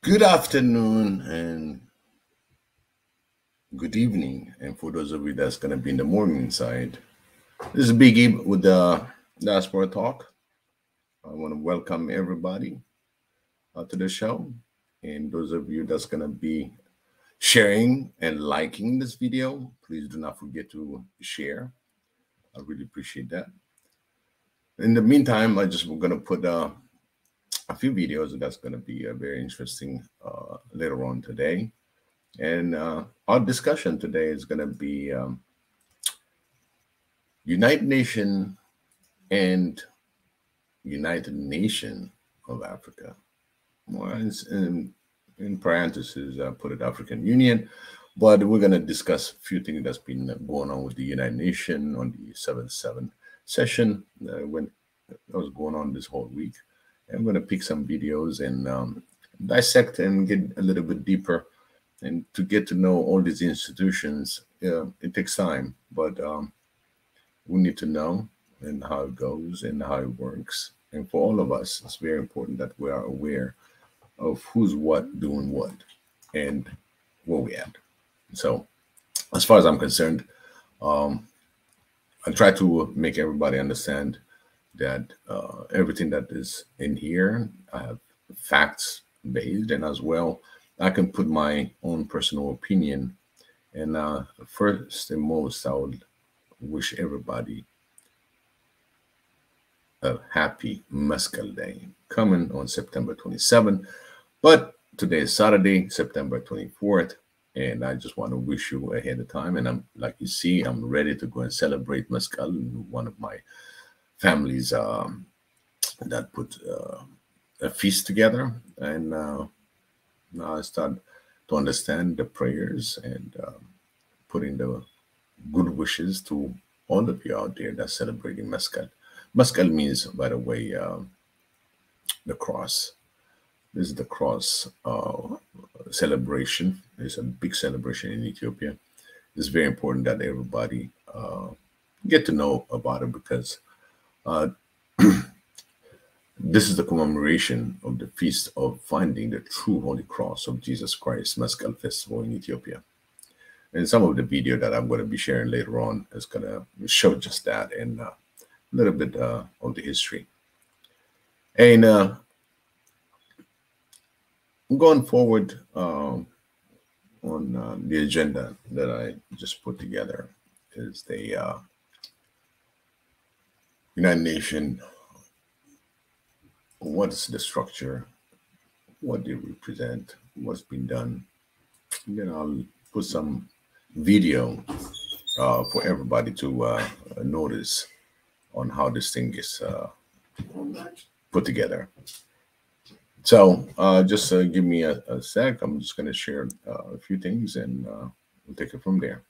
Good afternoon and good evening. And for those of you that's going to be in the morning side, this is Biggie with the Diaspora Talk. I want to welcome everybody to the show. And those of you that's going to be sharing and liking this video, please do not forget to share. I really appreciate that. In the meantime, I just going to put a few videos that's going to be very interesting later on today. And our discussion today is going to be United Nation and United Nation of Africa. Well, in parentheses, I put it African Union, but we're going to discuss a few things that's been going on with the United Nation on the 7/7 session when that was going on this whole week. I'm going to pick some videos and dissect and get a little bit deeper and to get to know all these institutions. It takes time, but we need to know and how it goes and how it works. And for all of us, it's very important that we are aware of who's what, doing what, and where we at. So as far as I'm concerned, I try to make everybody understand that everything that is in here, I have facts based, and as well, I can put my own personal opinion. And first and most, I would wish everybody a happy Mescal Day coming on September 27th. But today is Saturday, September 24th, and I just want to wish you ahead of time. And I'm, like you see, I'm ready to go and celebrate Mescal. One of my families that put a feast together, and now I start to understand the prayers and putting the good wishes to all of you out there that's celebrating Mescal. Mescal means, by the way, the cross. This is the cross celebration. It's a big celebration in Ethiopia. It's very important that everybody get to know about it, because this is the commemoration of the feast of finding the true Holy Cross of Jesus Christ, Mescal Festival in Ethiopia. And some of the video that I'm going to be sharing later on is going to show just that and a little bit of the history. And going forward on the agenda that I just put together is the United Nations. What is the structure? What they represent? What's been done? Then I'll put some video for everybody to notice on how this thing is put together. So just give me a sec. I'm just going to share a few things, and we'll take it from there.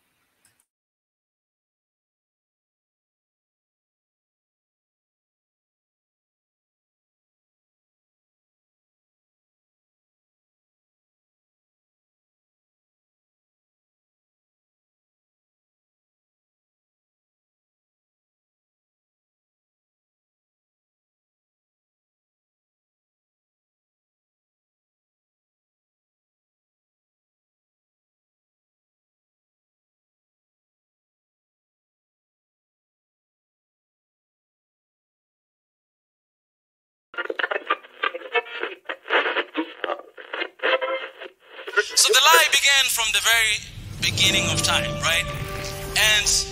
So the lie began from the very beginning of time, right? And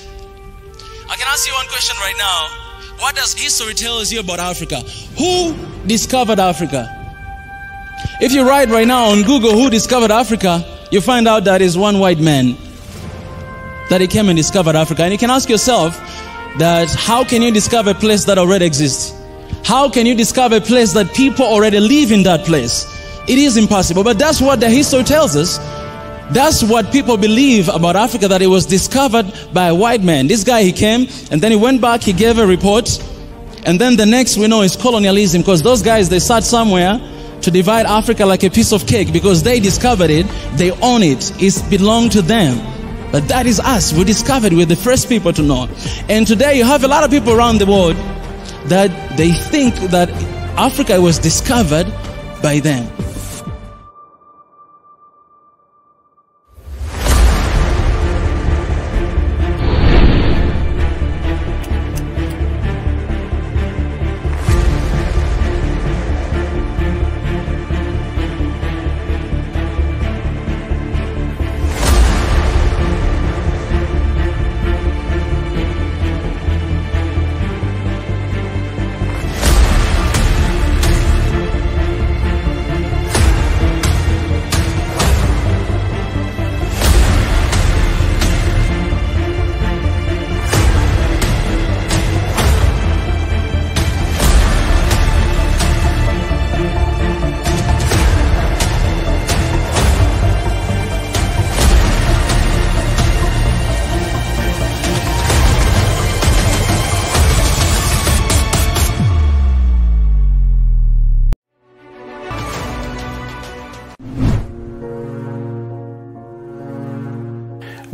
I can ask you one question right now. What does history tell us here about Africa? Who discovered Africa? If you write right now on Google who discovered Africa, you find out that is one white man that he came and discovered Africa. And you can ask yourself that how can you discover a place that already exists? How can you discover a place that people already live in that place? It is impossible, but that's what the history tells us. That's what people believe about Africa, that it was discovered by a white man. This guy, he came, and then he went back, he gave a report, and then the next we know is colonialism, because those guys, they sat somewhere to divide Africa like a piece of cake, because they discovered it, they own it, it belonged to them. But that is us. We discovered, we're the first people to know. And today you have a lot of people around the world that they think that Africa was discovered by them.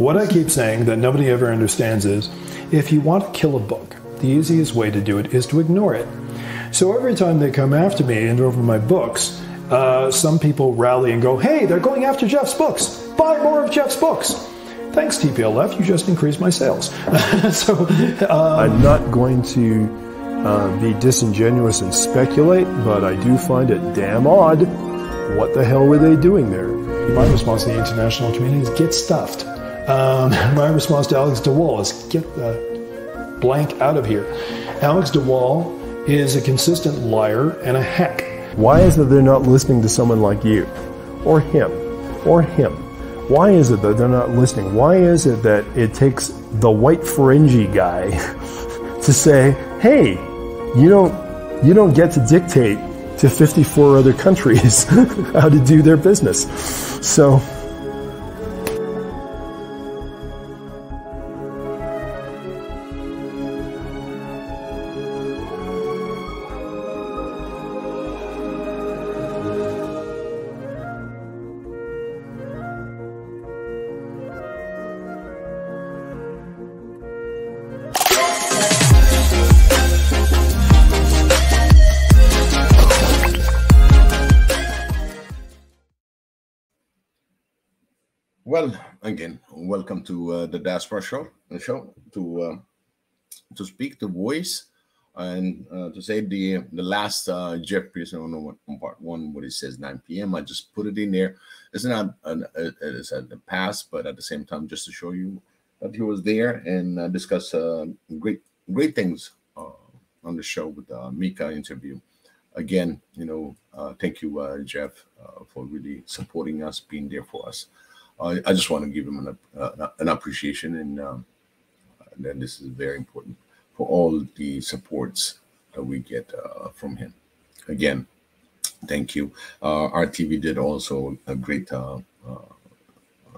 What I keep saying that nobody ever understands is, if you want to kill a book, the easiest way to do it is to ignore it. So every time they come after me and over my books, some people rally and go, hey, they're going after Jeff's books. Buy more of Jeff's books. Thanks, TPLF. You just increased my sales. I'm not going to be disingenuous and speculate, but I do find it damn odd. What the hell were they doing there? My response to the international community is get stuffed. My response to Alex DeWall is get the blank out of here. Alex DeWall is a consistent liar and a hack. Why is it they're not listening to someone like you? Or him? Or him? Why is it that they're not listening? Why is it that it takes the white Ferengi guy to say, hey, you don't get to dictate to 54 other countries how to do their business? So well, again, welcome to the Diaspora show to speak the voice and to say the last Jeff Pearson on part one, what it says 9 p.m. I just put it in there. It's not it's at the past, but at the same time, just to show you that he was there and discuss great things on the show with the Mika interview. Again, thank you, Jeff, for really supporting us, being there for us. I just want to give him an appreciation, and then this is very important for all the supports that we get from him. Again, thank you. RTV did also a great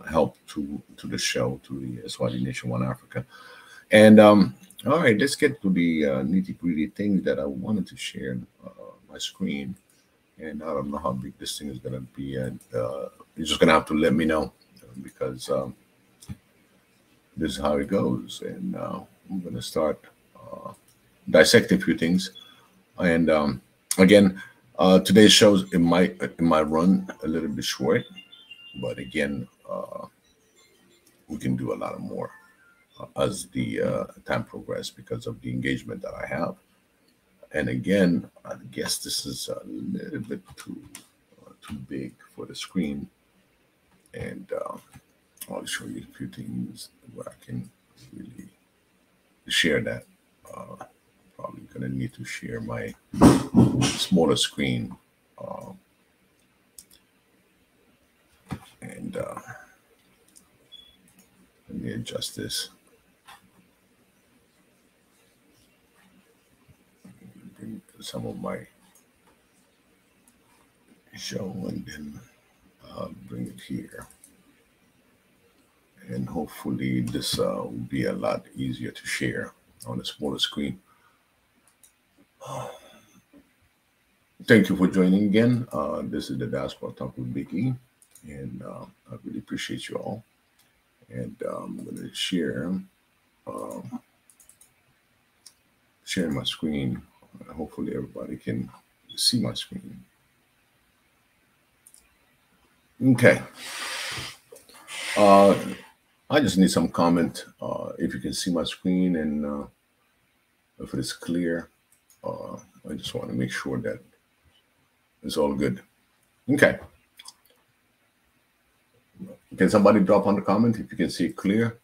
help to the show, to the Swahili Nation One Africa. And all right, let's get to the nitty-gritty things that I wanted to share on my screen. And I don't know how big this thing is going to be. And you're just going to have to let me know, because this is how it goes. And I'm going to start dissecting a few things. And again, today's shows, it might run a little bit short, but again, we can do a lot more as the time progresses because of the engagement that I have. And again, I guess this is a little bit too big for the screen. And I'll show you a few things where I can really share that. Probably gonna need to share my smaller screen. And let me adjust this. Bring some of my show, and then bring it here. And hopefully this will be a lot easier to share on a smaller screen. Thank you for joining again. This is the Diaspora Talk with Big E, and I really appreciate you all. And I'm going to share my screen. Hopefully everybody can see my screen. Okay. I just need some comment if you can see my screen, and if it is clear. I just want to make sure that it's all good. Okay. Can somebody drop on the comment if you can see it clear?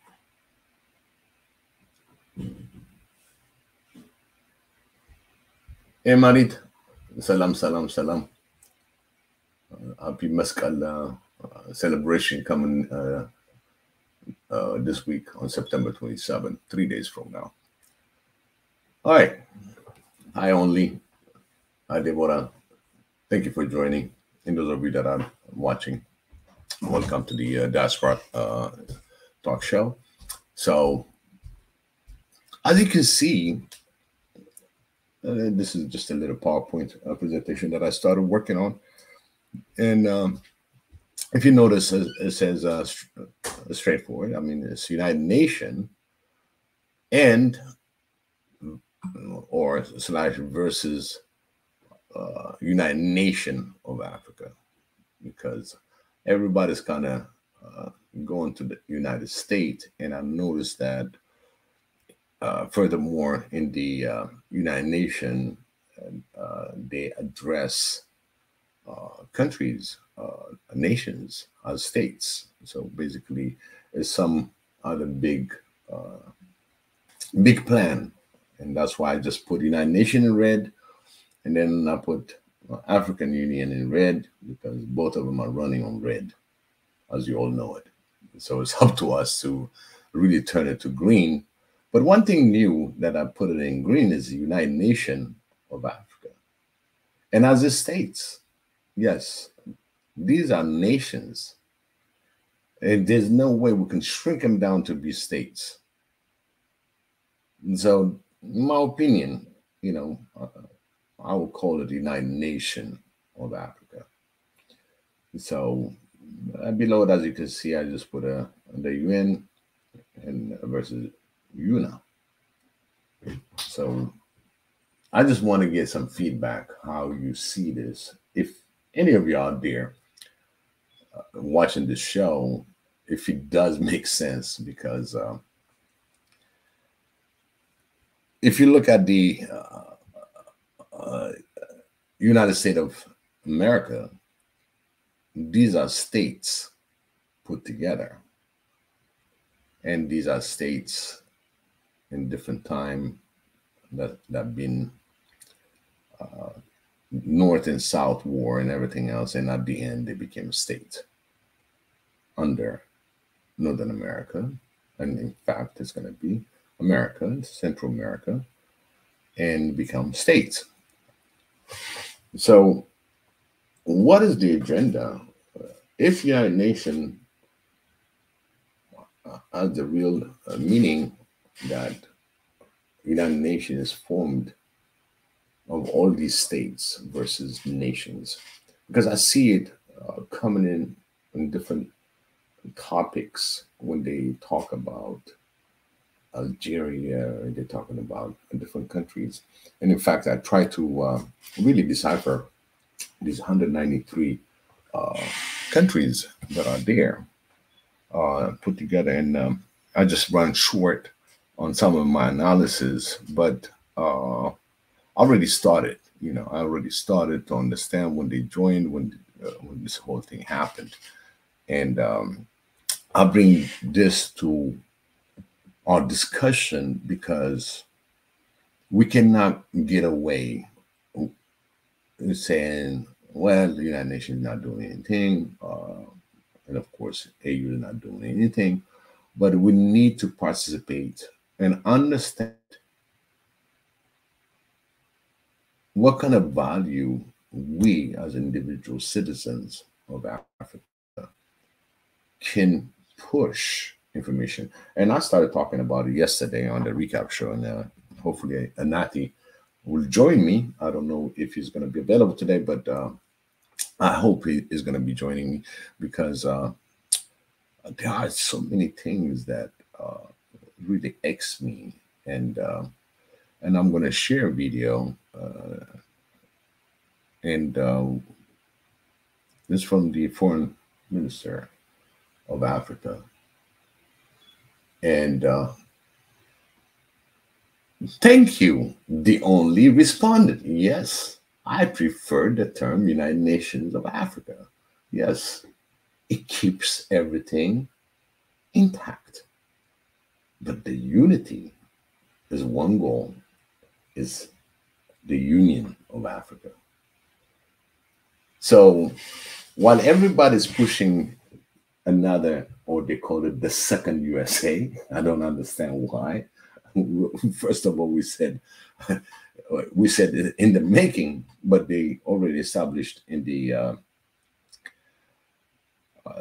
Hey, Marit. Salam, salam, salam. Happy Maskal celebration coming this week on September 27th, 3 days from now. All right. Hi, Only. Hi, Deborah. Thank you for joining. And those of you that are watching, welcome to the Diaspora Talk Show. So, as you can see, this is just a little PowerPoint presentation that I started working on. And if you notice, it says straightforward. I mean, it's United Nation and or slash versus United Nation of Africa, because everybody's kind of going to the United States, and I noticed that furthermore in the United Nation, they address countries, nations as states. So basically, it's some other big plan, and that's why I just put United Nation in red, and then I put African Union in red, because both of them are running on red, as you all know it. So it's up to us to really turn it to green. But one thing new that I put it in green is the United Nation of Africa. And as it states, yes, these are nations. And there's no way we can shrink them down to be states. And so, in my opinion, you know, I would call it the United Nation of Africa. So below it, as you can see, I just put the UN and versus UNA. So I just want to get some feedback how you see this. If any of you out there watching this show, if it does make sense, because if you look at the United States of America, these are states put together, and these are states in different time that have been North and South war and everything else, and at the end they became a state under Northern America, and in fact it's going to be America, Central America, and become states. So what is the agenda? If United Nations has the real meaning that United Nations is formed of all these states versus nations, because I see it coming in different topics when they talk about Algeria, they're talking about different countries. And in fact, I try to really decipher these 193 countries that are there put together. And I just run short on some of my analysis, but I already started, you know, I already started to understand when they joined, when this whole thing happened. And I bring this to our discussion because we cannot get away saying, well, the United Nations is not doing anything, and of course, AU is not doing anything, but we need to participate and understand what kind of value we as individual citizens of Africa can push information. And I started talking about it yesterday on the recap show, and hopefully Anati will join me. I don't know if he's going to be available today, but I hope he is going to be joining me, because there are so many things that really X me, and I'm going to share a video, and this is from the foreign minister of Africa. And thank you. The only responded, yes, I prefer the term United Nations of Africa. Yes, it keeps everything intact. But the unity is one goal, is the union of Africa. So while everybody's pushing another, or they call it the second USA, I don't understand why. First of all, we said in the making, but they already established in the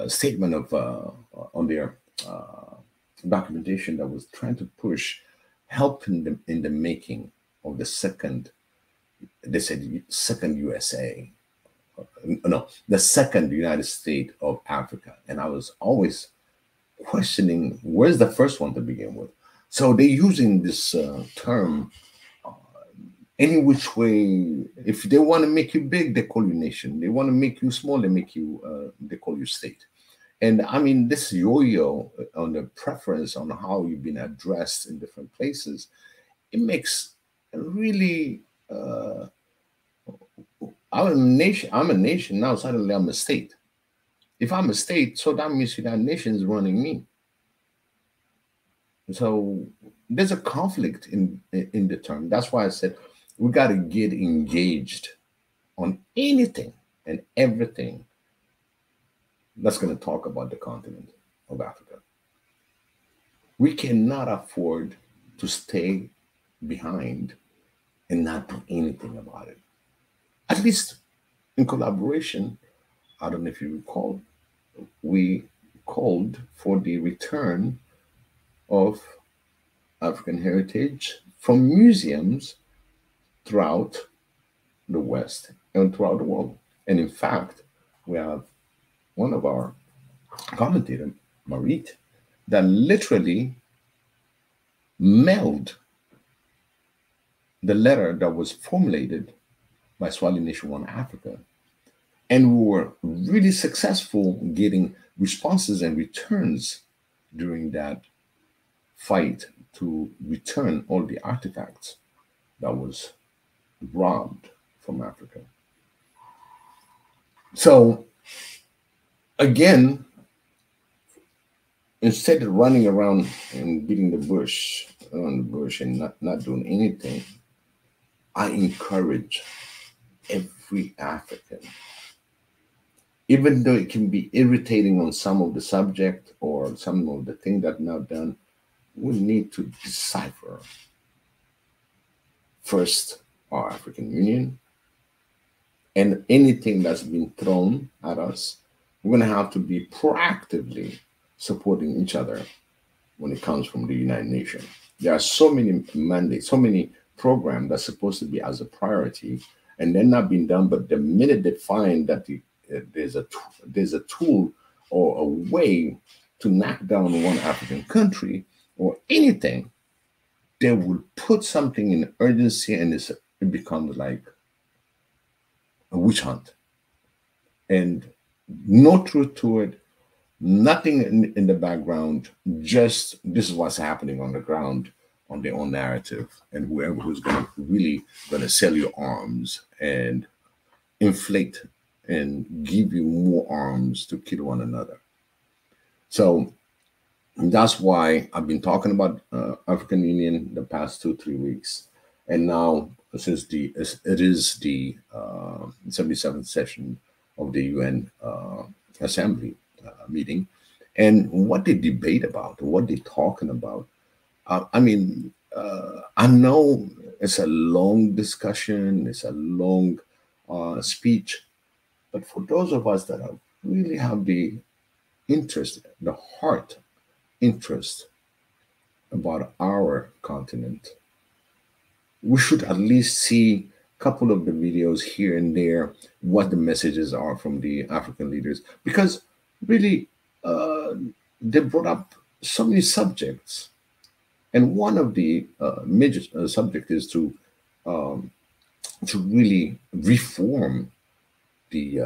statement of on their documentation that was trying to push, helping them in the making of the second, they said second USA, no, the second United States of Africa. And I was always questioning, where's the first one to begin with? So they're using this term any which way. If they want to make you big, they call you nation. They want to make you small, they call you state. And I mean, this yo-yo on the preference on how you've been addressed in different places, it makes really I'm a nation now. Suddenly, I'm a state. If I'm a state, so that means United Nations is running me. So there's a conflict in the term. That's why I said we got to get engaged on anything and everything that's going to talk about the continent of Africa. We cannot afford to stay behind and not do anything about it. At least in collaboration, I don't know if you recall, we called for the return of African heritage from museums throughout the West and throughout the world. And in fact, we have one of our commentators, Marit, that literally mailed the letter that was formulated by Swahili Nation One Africa. And we were really successful getting responses and returns during that fight to return all the artifacts that was robbed from Africa. So again, instead of running around and beating the bush around the bush and not doing anything, I encourage every African, even though it can be irritating on some of the subject or some of the things that are now done, we need to decipher first our African Union, and anything that's been thrown at us, we're going to have to be proactively supporting each other when it comes from the United Nations. There are so many mandates, so many programs that's supposed to be as a priority, and they're not being done. But the minute they find that there's a tool or a way to knock down one African country or anything, they will put something in urgency, and it becomes like a witch hunt. And no truth to it, nothing in the background, just this is what's happening on the ground on their own narrative. And whoever who's really going to sell you arms and inflate and give you more arms to kill one another. So that's why I've been talking about African Union the past 2-3 weeks. And now, since it is the 77th session of the UN Assembly meeting, and what they debate about, what they're talking about, I mean, I know it's a long discussion, it's a long speech, but for those of us that really have the interest, the heart interest about our continent, we should at least see a couple of the videos here and there, what the messages are from the African leaders, because really they brought up so many subjects. And one of the major subject is to really reform the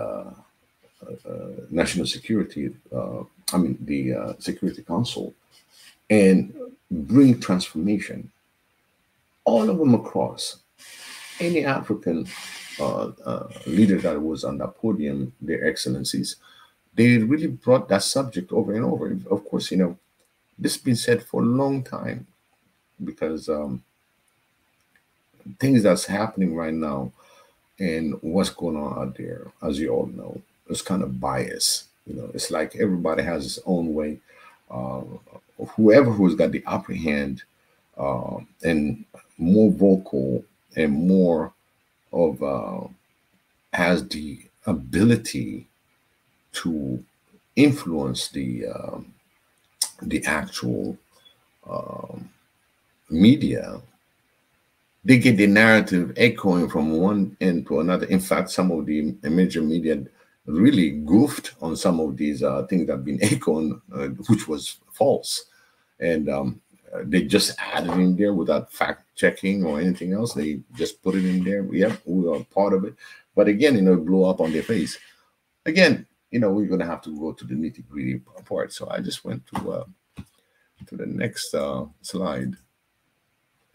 national security, the Security Council, and bring transformation. All of them across. Any African leader that was on that podium, their excellencies, they really brought that subject over and over. Of course, you know, this has been said for a long time, because things that's happening right now and what's going on out there, as you all know, it's kind of biased. You know, it's like everybody has his own way. Whoever who's got the upper hand and more vocal and more of has the ability to influence the actual media, they get the narrative echoing from one end to another. In fact, some of the major media really goofed on some of these things that have been echoing, which was false. And they just added in there without fact checking or anything else. They just put it in there. Yep, we are part of it. But again, it blew up on their face. Again, we're going to have to go to the nitty gritty part. So I just went to the next slide.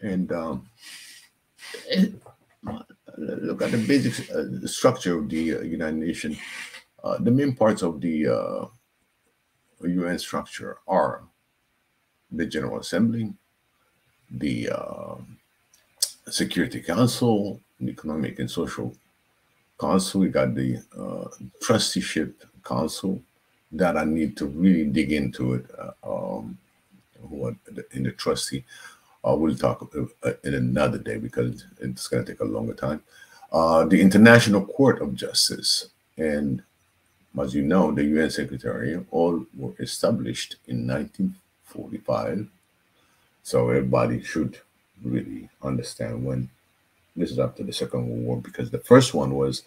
And look at the basic structure of the United Nations. The main parts of the UN structure are the General Assembly, the Security Council, the Economic and Social Council. We got the Trusteeship Council that I need to really dig into it. What in the trustee, we'll talk in another day because it's going to take a longer time. The International Court of Justice, and as you know, the UN Secretariat all were established in 1945. So everybody should really understand when this is after the Second World War, because the first one was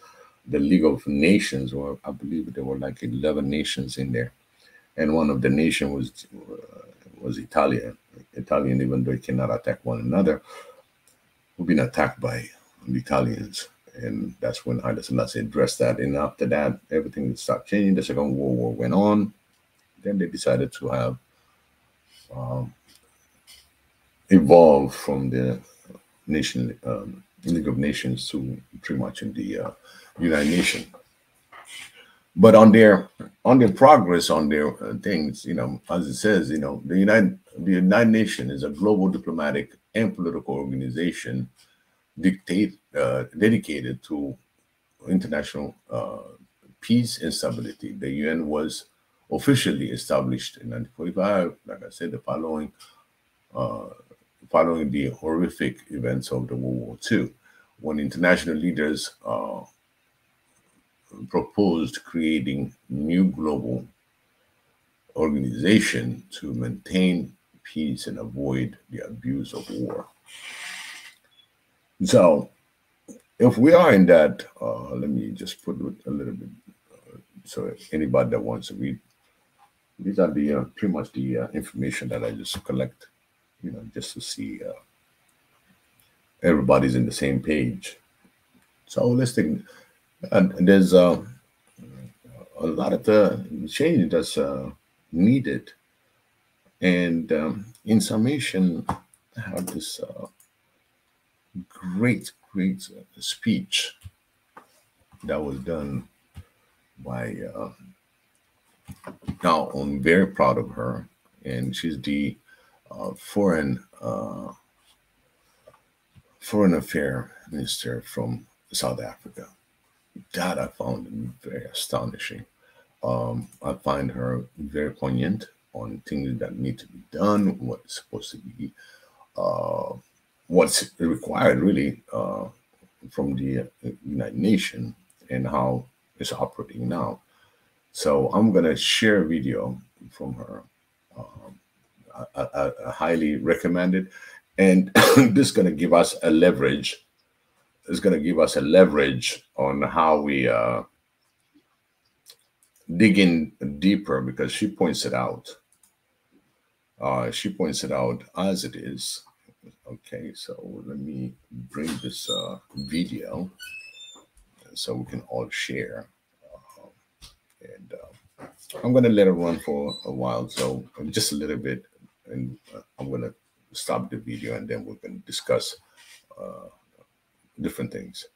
the League of Nations, or I believe there were like 11 nations in there, and one of the nations was Italia. Italian, even though they cannot attack one another, we've been attacked by the Italians, and that's when Haile Selassie addressed that. And after that, everything started changing. The Second World War went on. Then they decided to have evolved from the League of Nations to pretty much in the United Nations. But on their progress, on their things, as it says, the United Nations is a global diplomatic and political organization dedicated to international peace and stability. The UN was officially established in 1945, like I said, following the horrific events of the World War II, when international leaders proposed creating new global organization to maintain peace and avoid the abuse of war. So if we are in that, let me just put it a little bit, so anybody that wants to read, these are the pretty much the information that I just collect, just to see everybody's in the same page. So let's think. And there's a lot of change that's needed. And in summation, I have this great speech that was done by, now I'm very proud of her, and she's the foreign affairs minister from South Africa. That I found very astonishing. I find her very poignant on things that need to be done, what's supposed to be, what's required really from the United Nations and how it's operating now. So I'm going to share a video from her. I highly recommend it. And this is going to give us a leverage. It's going to give us a leverage on how we dig in deeper, because she points it out. She points it out as it is. Okay, so let me bring this video so we can all share. And I'm going to let it run for a while, so just a little bit, and I'm going to stop the video, and then we're going to discuss different things.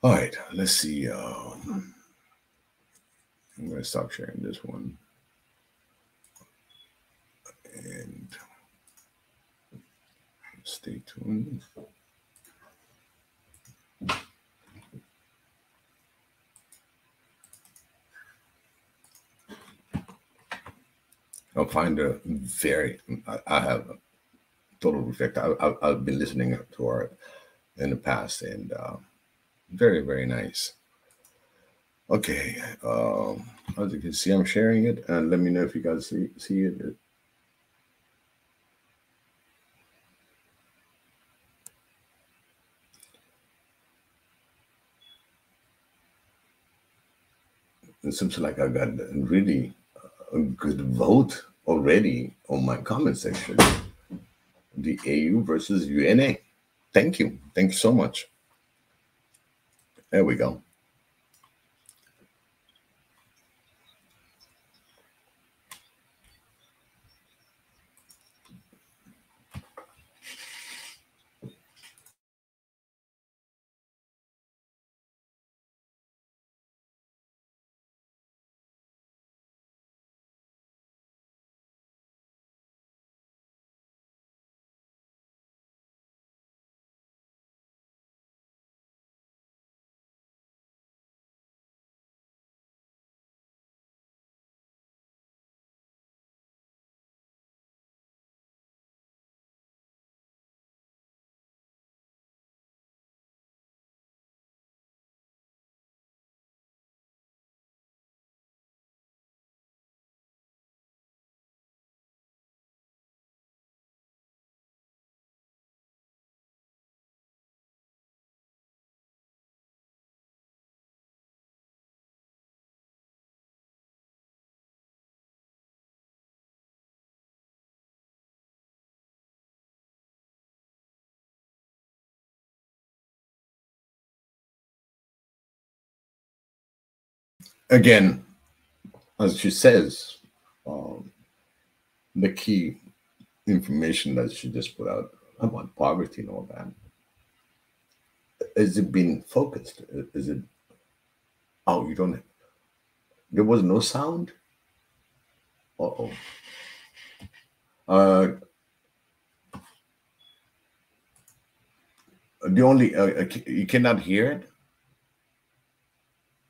All right, let's see. I'm going to stop sharing this one. And stay tuned. I'll find a very, I have a total respect. I've been listening to her in the past, and very, very nice. Okay, as you can see, I'm sharing it, and let me know if you guys see it. it seems like I got really a good vote already on my comment section. The AU versus UNA. Thank you. Thank you so much. There we go. Again, as she says, the key information that she just put out about poverty and all that, is it being focused? Is it, oh, you don't, there was no sound? Uh-oh. The only, you cannot hear it?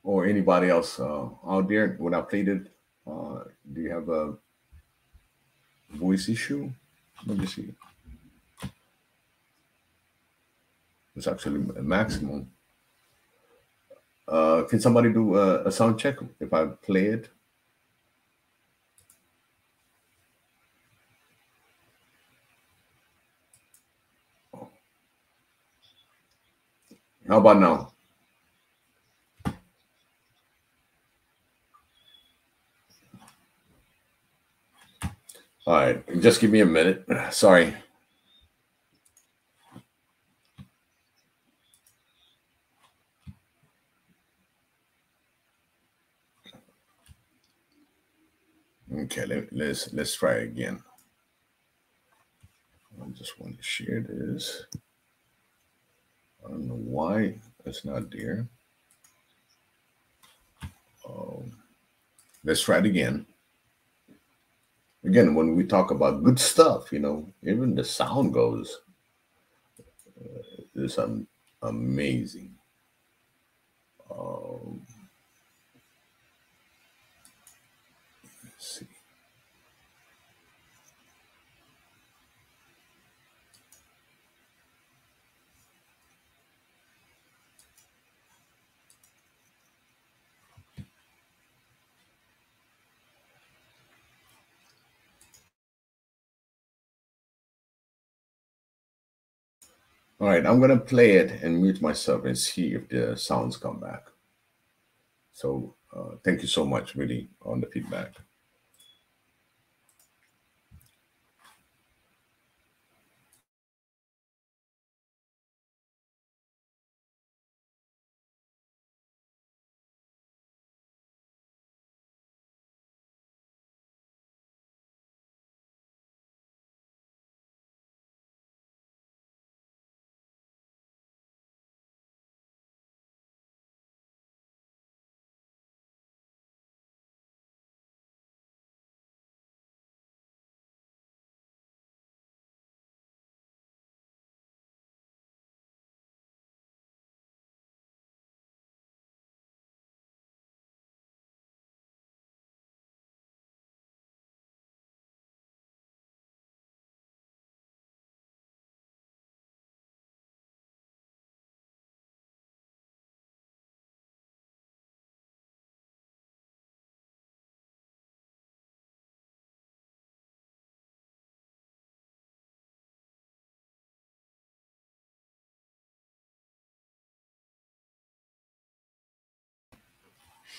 Or anybody else out there when I played it? Do you have a voice issue? Let me see. It's actually a maximum. Can somebody do a sound check if I play it? How about now? All right, just give me a minute. Sorry. Okay, let's try again. I just want to share this. I don't know why it's not there. Let's try it again. Again, when we talk about good stuff, you know, even the sound goes. It's amazing. Let's see. All right, I'm gonna play it and mute myself and see if the sounds come back. So thank you so much, really, on the feedback.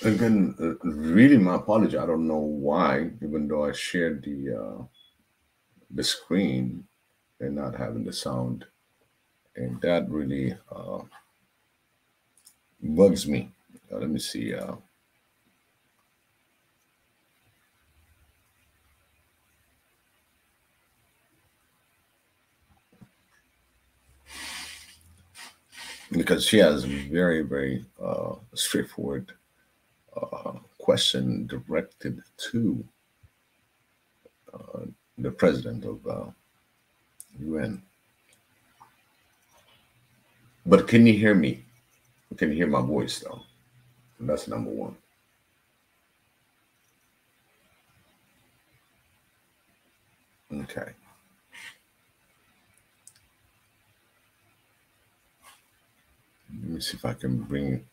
Again, really, my apology. I don't know why, even though I shared the screen, they're not having the sound, and that really bugs me. Let me see. Because she has a very, very straightforward question directed to the president of UN. But can you hear me? Can you hear my voice though? That's number one. Okay. Let me see if I can bring.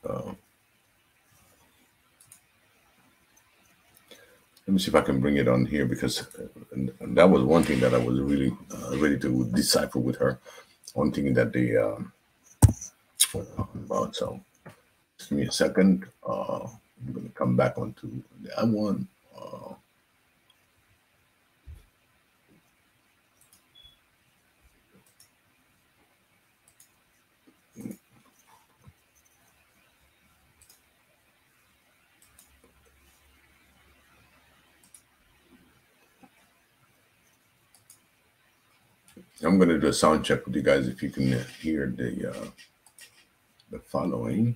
Let me see if I can bring it on here, because and that was one thing that I was really ready to decipher with her. One thing that they about. So just give me a second. I'm going to come back onto that one. I'm going to do a sound check with you guys if you can hear the following.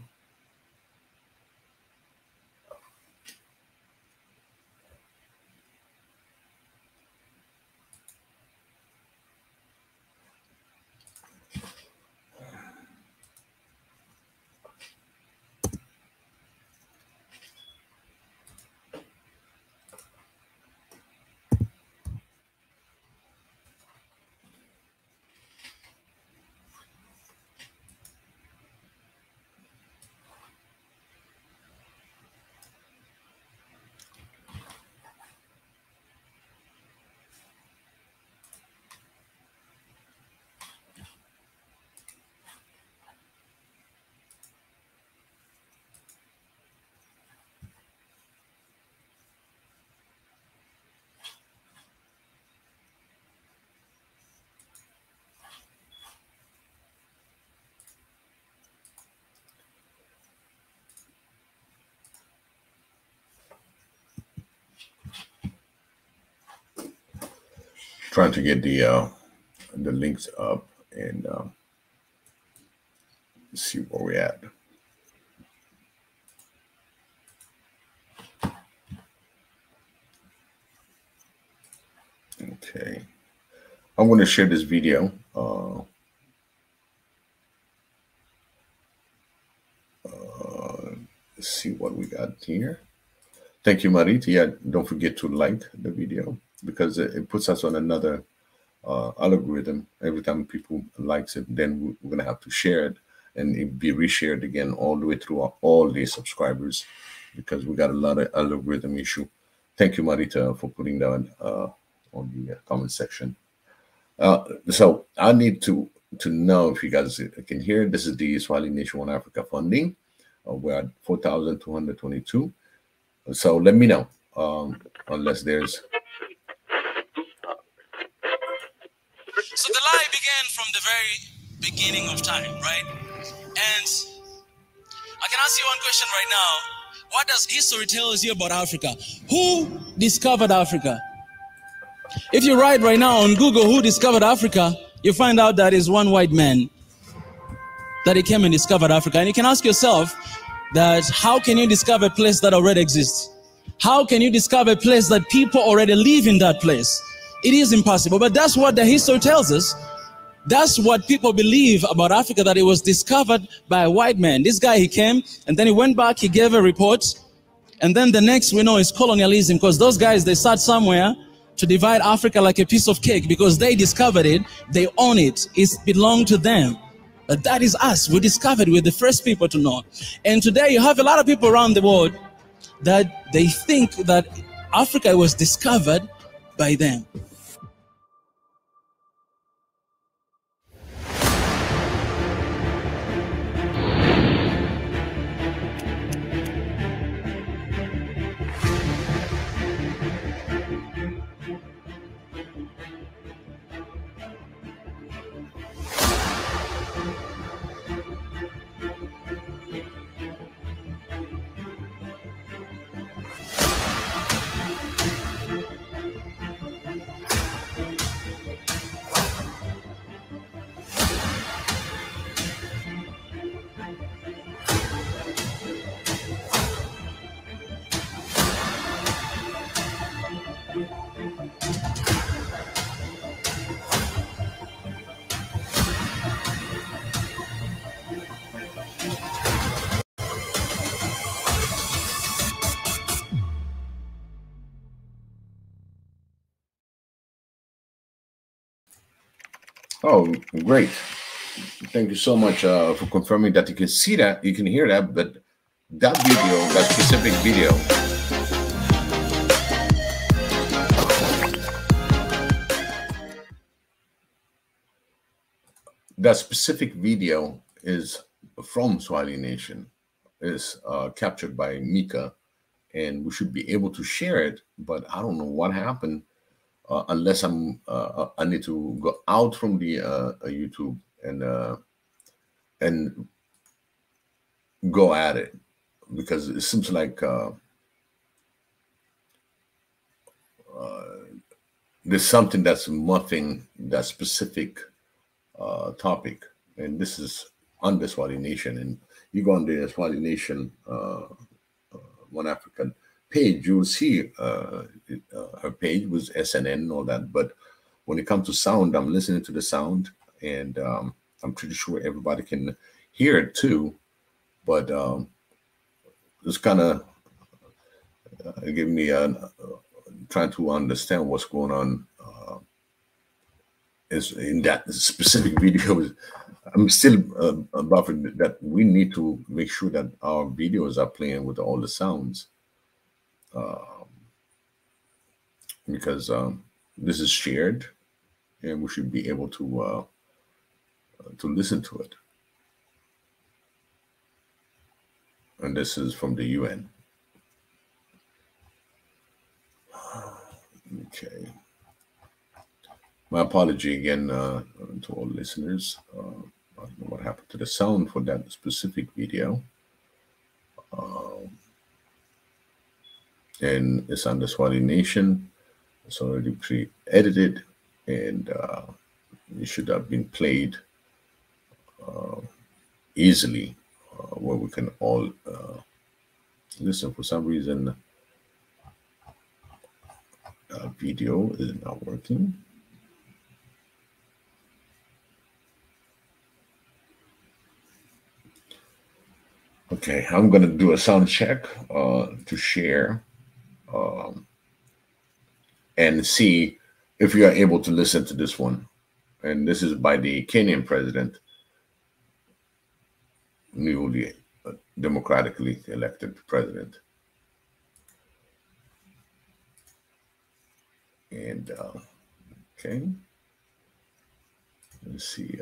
Trying to get the links up and see where we're at. Okay, I'm going to share this video. Let's see what we got here. Thank you, Marit. Yeah, don't forget to like the video, because it puts us on another algorithm. Every time people likes it, then we're going to have to share it, and it be reshared again all the way through all the subscribers, because we got a lot of algorithm issue. Thank you, Marita, for putting that on the comment section. So I need to know if you guys can hear. This is the Swahili Nation One Africa funding. We're at 4,222. So let me know, unless there's. So the lie began from the very beginning of time, right? And I can ask you one question right now. What does history tell us here about Africa? Who discovered Africa? If you write right now on Google who discovered Africa, you find out that is one white man that he came and discovered Africa. And you can ask yourself that how can you discover a place that already exists? How can you discover a place that people already live in that place? It is impossible, but that's what the history tells us. That's what people believe about Africa, that it was discovered by a white man. This guy, he came, and then he went back, he gave a report, and then the next we know is colonialism, because those guys, they sat somewhere to divide Africa like a piece of cake, because they discovered it, they own it, it belonged to them. But that is us. We discovered, we're the first people to know. And today you have a lot of people around the world that they think that Africa was discovered by them. Oh, great. Thank you so much for confirming that you can see that, you can hear that, but that video, that specific video, is from Swahili Nation, is captured by Mika, and we should be able to share it, but I don't know what happened unless I need to go out from the YouTube and go at it, because it seems like there's something that's muffing that specific topic, and this is on the Swahili Nation. And you go on the Swahili Nation One African page, you'll see her page was SNN and all that. But when it comes to sound, I'm listening to the sound, and I'm pretty sure everybody can hear it too. But it's kind of giving me trying to understand what's going on. Is in that specific video. I'm still buffering that we need to make sure that our videos are playing with all the sounds, because this is shared, and we should be able to listen to it. And this is from the UN. Okay. My apology again to all listeners. I don't know what happened to the sound for that specific video. And it's on the Swahili Nation. It's already pre-edited, and it should have been played easily, where we can all listen. For some reason, video is not working. Okay, I'm going to do a sound check to share and see if you are able to listen to this one. And this is by the Kenyan president, newly democratically elected president. And okay, let's see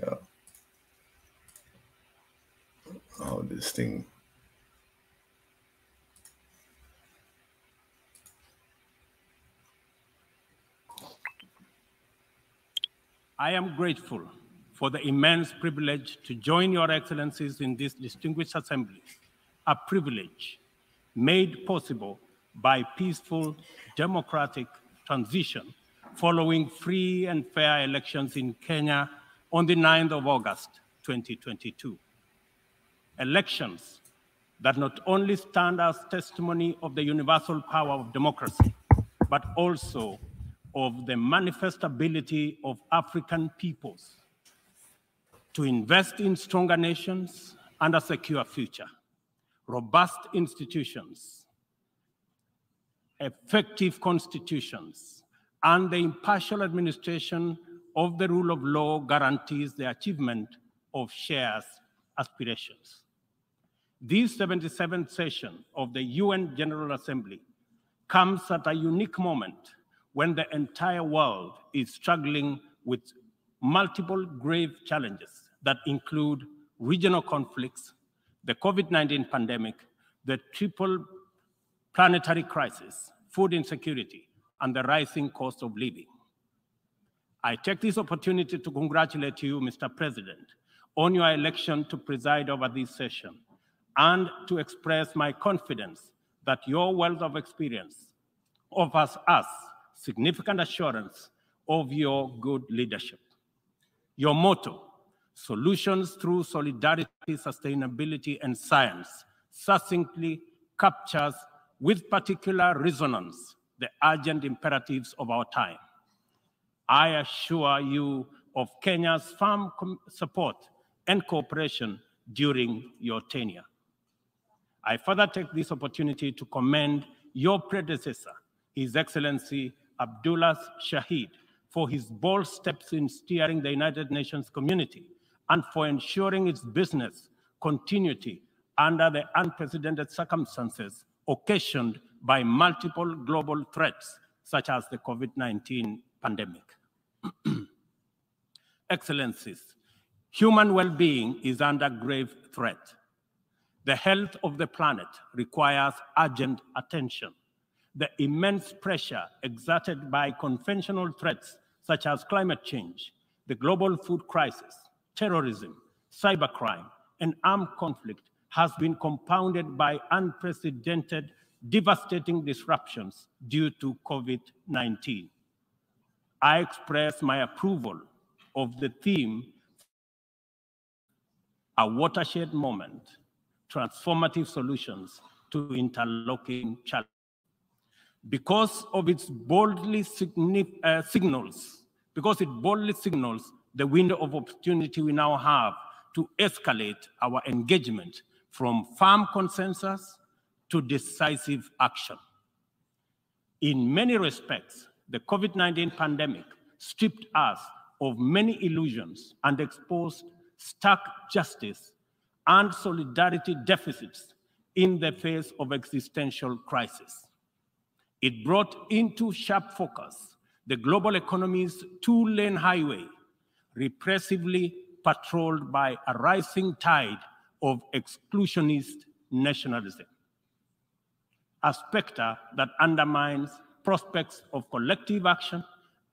how this thing. I am grateful for the immense privilege to join your excellencies in this distinguished assembly, a privilege made possible by peaceful democratic transition following free and fair elections in Kenya on the 9th of August, 2022. Elections that not only stand as testimony of the universal power of democracy, but also of the manifest ability of African peoples to invest in stronger nations and a secure future, robust institutions, effective constitutions, and the impartial administration of the rule of law guarantees the achievement of shared aspirations. This 77th session of the UN General Assembly comes at a unique moment when the entire world is struggling with multiple grave challenges that include regional conflicts, the COVID-19 pandemic, the triple planetary crisis, food insecurity, and the rising cost of living. I take this opportunity to congratulate you, Mr. President, on your election to preside over this session, and to express my confidence that your wealth of experience offers us significant assurance of your good leadership. Your motto, solutions through solidarity, sustainability, and science, succinctly captures with particular resonance the urgent imperatives of our time. I assure you of Kenya's firm support and cooperation during your tenure. I further take this opportunity to commend your predecessor, His Excellency Abdullah Shahid, for his bold steps in steering the United Nations community and for ensuring its business continuity under the unprecedented circumstances occasioned by multiple global threats, such as the COVID-19 pandemic. Excellencies, human well-being is under grave threat. The health of the planet requires urgent attention. The immense pressure exerted by conventional threats such as climate change, the global food crisis, terrorism, cybercrime, and armed conflict has been compounded by unprecedented, devastating disruptions due to COVID-19. I express my approval of the theme, a watershed moment, transformative solutions to interlocking challenges. Because it boldly signals the window of opportunity we now have to escalate our engagement from firm consensus to decisive action. In many respects, the COVID-19 pandemic stripped us of many illusions and exposed stark justice and solidarity deficits in the face of existential crisis. It brought into sharp focus the global economy's two-lane highway, repressively patrolled by a rising tide of exclusionist nationalism, a specter that undermines prospects of collective action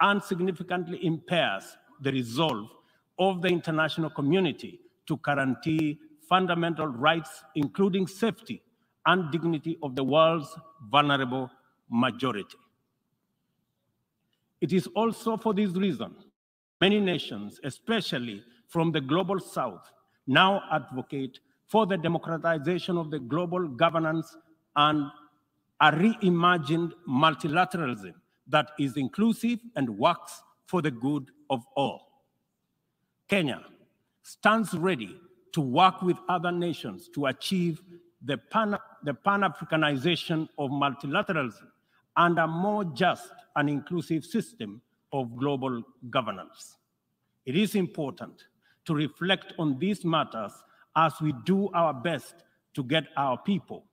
and significantly impairs the resolve of the international community to guarantee fundamental rights, including safety and dignity of the world's vulnerable majority. It is also for this reason many nations, especially from the global south, now advocate for the democratization of the global governance and a reimagined multilateralism that is inclusive and works for the good of all. Kenya stands ready to work with other nations to achieve the Pan-Africanization of multilateralism and a more just and inclusive system of global governance. It is important to reflect on these matters as we do our best to get our people,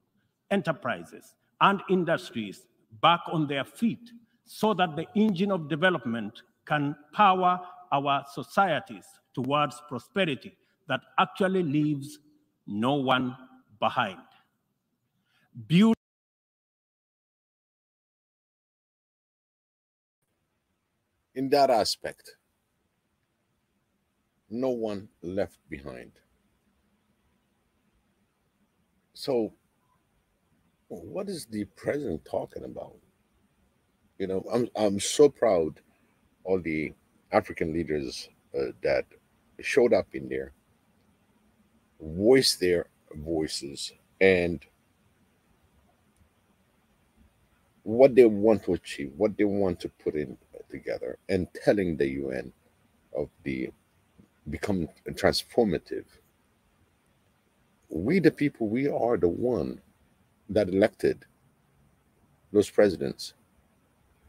enterprises, and industries back on their feet so that the engine of development can power our societies towards prosperity that actually leaves no one behind. In that aspect, no one left behind. So, what is the president talking about? You know, I'm so proud of the African leaders that showed up in there, voiced their voices, and what they want to achieve, what they want to put in together, and telling the UN of the become transformative. We, the people, we are the one that elected those presidents.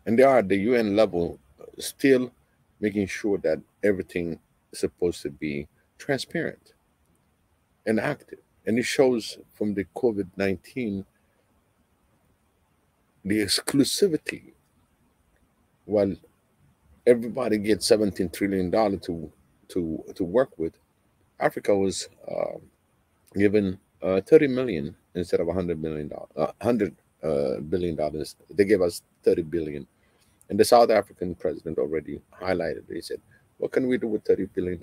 And they are at the UN level still making sure that everything is supposed to be transparent and active. And it shows from the COVID-19, the exclusivity. While everybody gets $17 trillion to work with, Africa was given 30 million instead of $100 billion. They gave us 30 billion. And the South African president already highlighted, he said, what can we do with $30 billion?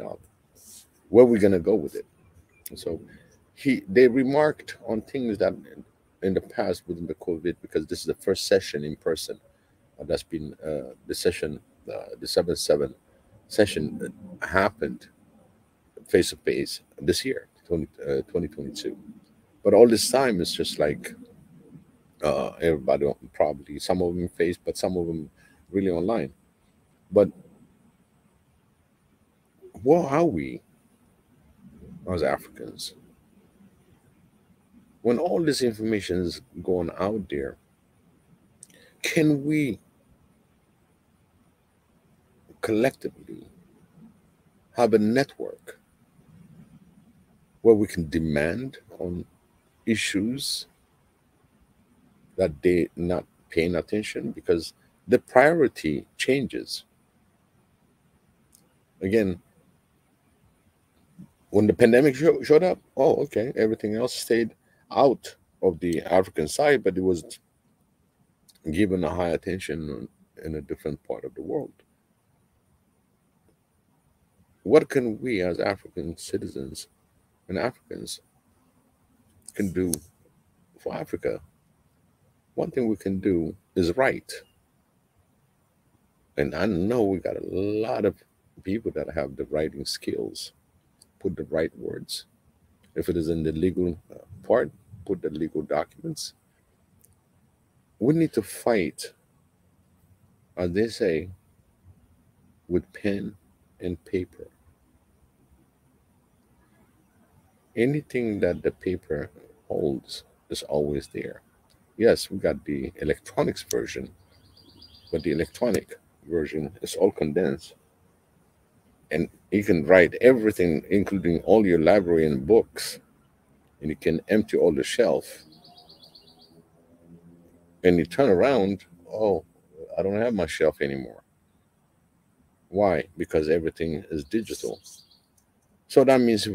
Where are we going to go with it? And so they remarked on things that in the past within the COVID, because this is the first session in person that's been the session, the 7/7 session happened face to face this year, 2022. But all this time, it's just like everybody probably, some of them face, but some of them really online. But what are we as Africans? When all this information is going out there, can we collectively have a network where we can demand on issues that they're not paying attention, because the priority changes. Again, when the pandemic showed up, oh, okay, everything else stayed out of the African side, but it was given a high attention in a different part of the world. What can we as African citizens and Africans can do for Africa? One thing we can do is write. And I know we got a lot of people that have the writing skills. Put the right words. If it is in the legal part, put the legal documents. We need to fight, as they say, with pen and paper. Anything that the paper holds is always there. Yes, we got the electronics version, but the electronic version is all condensed. And you can write everything, including all your library and books, and you can empty all the shelf. And you turn around, oh, I don't have my shelf anymore. Why? Because everything is digital. So that means if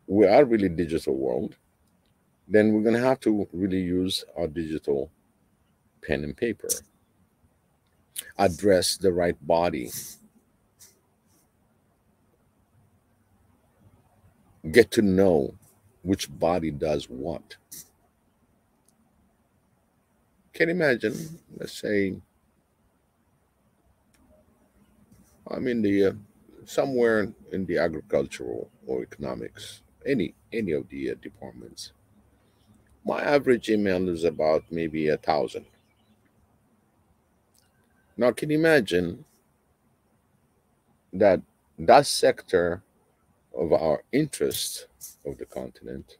we are really digital world, then we're going to have to really use our digital pen and paper. Address the right body. Get to know which body does what. Can you imagine, let's say, I'm in the somewhere in the agricultural or economics, any of the departments. My average email is about maybe 1,000. Now, can you imagine that sector of our interest of the continent,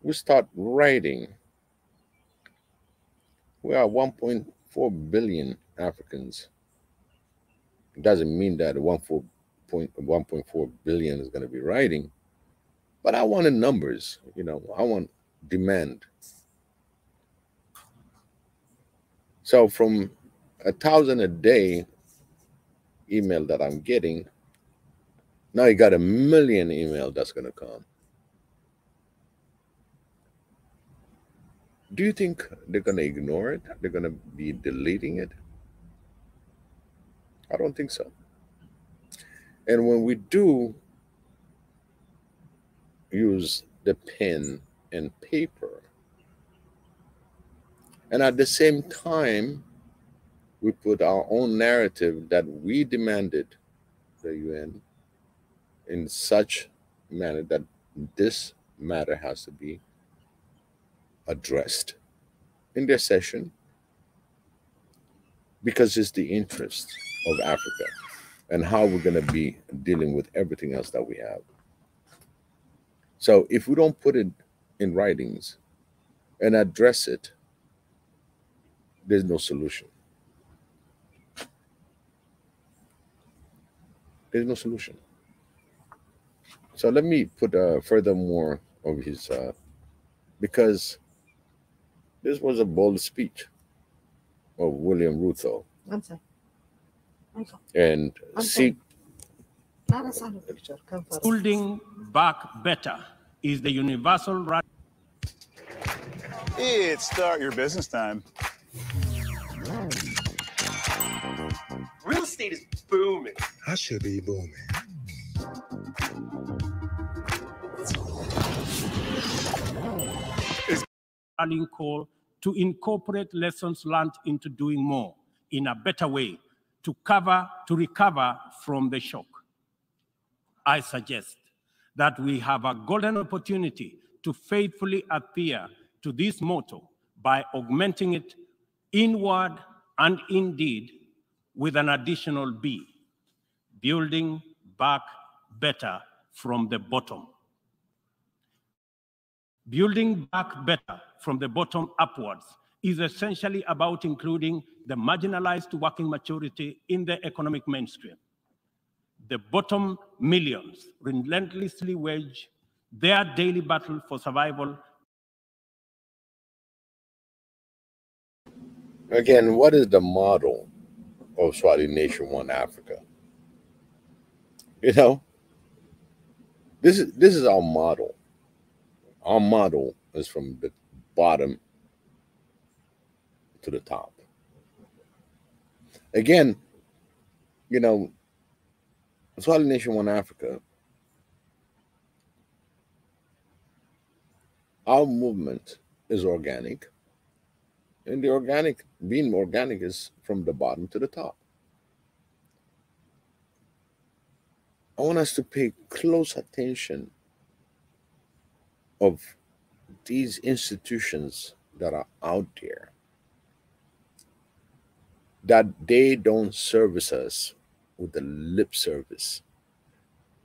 we start writing. We are 1.4 billion Africans. It doesn't mean that 1.4 billion is going to be writing, but I wanted numbers, I want demand. So from 1,000 a day email that I'm getting, now you got 1 million email that's going to come. Do you think they're going to ignore it? They're going to be deleting it? I don't think so. And when we do use the pen and paper, and at the same time, we put our own narrative that we demanded the UN in such manner that this matter has to be addressed in their session, because it's the interest of Africa and how we're going to be dealing with everything else that we have. So if we don't put it in writings and address it, there's no solution. There's no solution. So let me put furthermore of his, because this was a bold speech of William Ruto. And see, Building back better is the universal right. It's start your business time. Real estate is booming. I should be booming. Rallying call to incorporate lessons learned into doing more in a better way to recover from the shock. I suggest that we have a golden opportunity to faithfully adhere to this motto by augmenting it inward and indeed with an additional B, building back better from the bottom. Building back better from the bottom upwards is essentially about including the marginalized to working maturity in the economic mainstream. The bottom millions relentlessly wage their daily battle for survival. Again, what is the model of Swahili Nation One Africa? You know, this is our model. Our model is from the bottom to the top. Again, you know, Swahili Nation One Africa, our movement is organic, and being organic is from the bottom to the top. I want us to pay close attention of these institutions that are out there, that they don't service us with the lip service.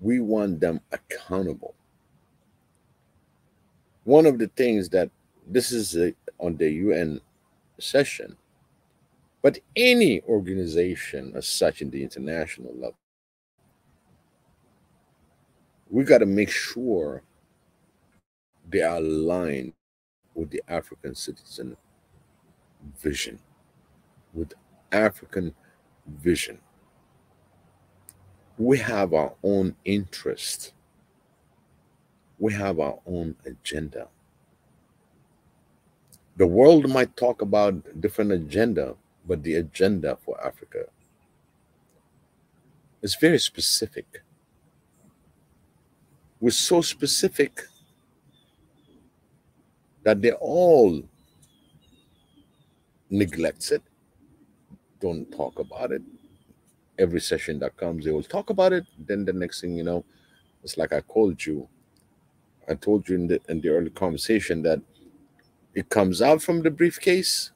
We want them accountable. One of the things that this is on the UN session, but any organization as such in the international level, we got to make sure they are aligned with the African citizen vision, with African vision. We have our own interest. We have our own agenda. The world might talk about different agenda, but the agenda for Africa is very specific. We're so specific that they all neglects it, don't talk about it. Every session that comes, they will talk about it. Then the next thing you know, it's like I told you in the early conversation that it comes out from the briefcase,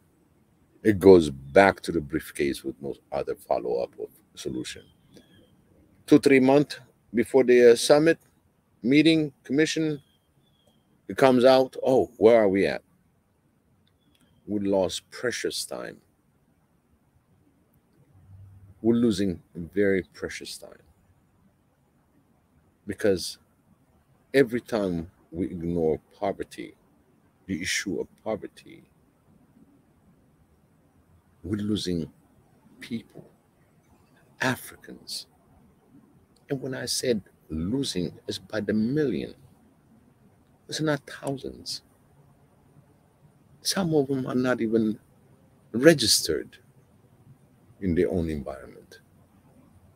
it goes back to the briefcase with no other follow-up of solution. 2-3 months before the summit, meeting, commission, it comes out, oh, where are we at? We lost precious time. We're losing very precious time. Because every time we ignore poverty, the issue of poverty, we're losing people, Africans. And when I said losing, it's by the million. It's not thousands. Some of them are not even registered in their own environment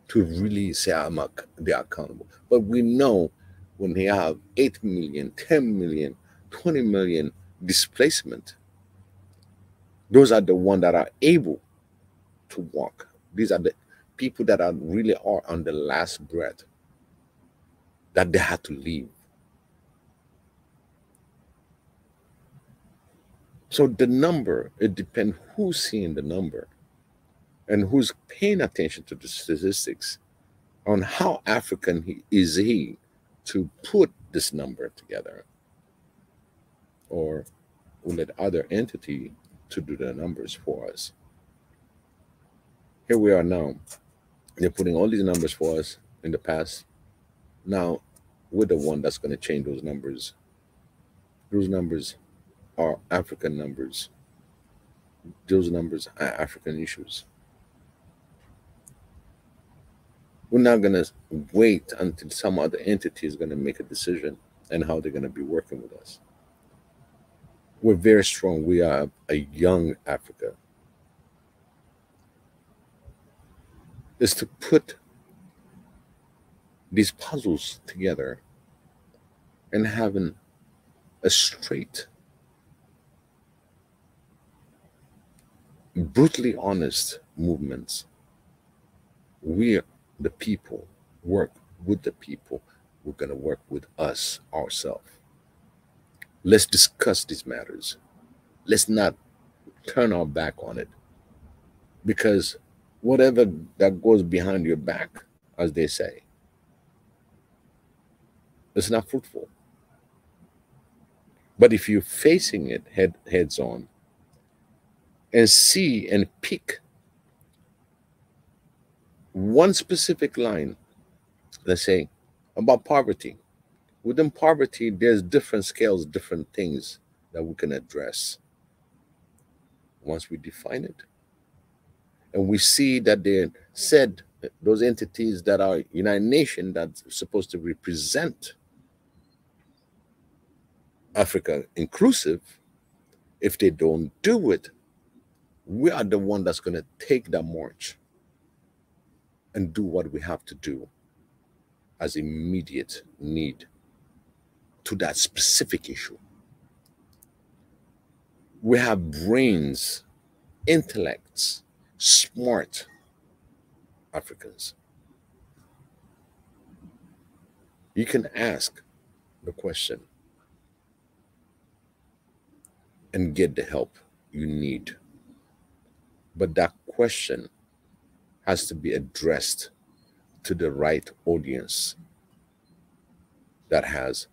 to really say they're accountable. But we know when they have 8 million, 10 million, 20 million displacement, those are the ones that are able to walk. These are the people that are really are on the last breath, that they had to leave. So the number, it depends who's seeing the number and who's paying attention to the statistics on how African is he to put this number together, or will let other entity to do the numbers for us. Here we are now. They're putting all these numbers for us in the past. Now we're the one that's going to change those numbers. Those numbers are African numbers. Those numbers are African issues. We're not going to wait until some other entity is going to make a decision and how they're going to be working with us. We're very strong. We are a young Africa. Is to put these puzzles together and having a straight, brutally honest movements. We, the people, work with the people. We're going to work with us, ourselves. Let's discuss these matters. Let's not turn our back on it. Because whatever that goes behind your back, as they say, it's not fruitful. But if you're facing it heads on, and see and pick one specific line, let's say, about poverty. Within poverty, there's different scales, different things that we can address. Once we define it, and we see that they said those entities that are United Nations that's supposed to represent Africa inclusive, if they don't do it, we are the one that's going to take that march and do what we have to do as immediate need to that specific issue. We have brains, intellects, smart Africans. You can ask the question and get the help you need. But that question has to be addressed to the right audience that has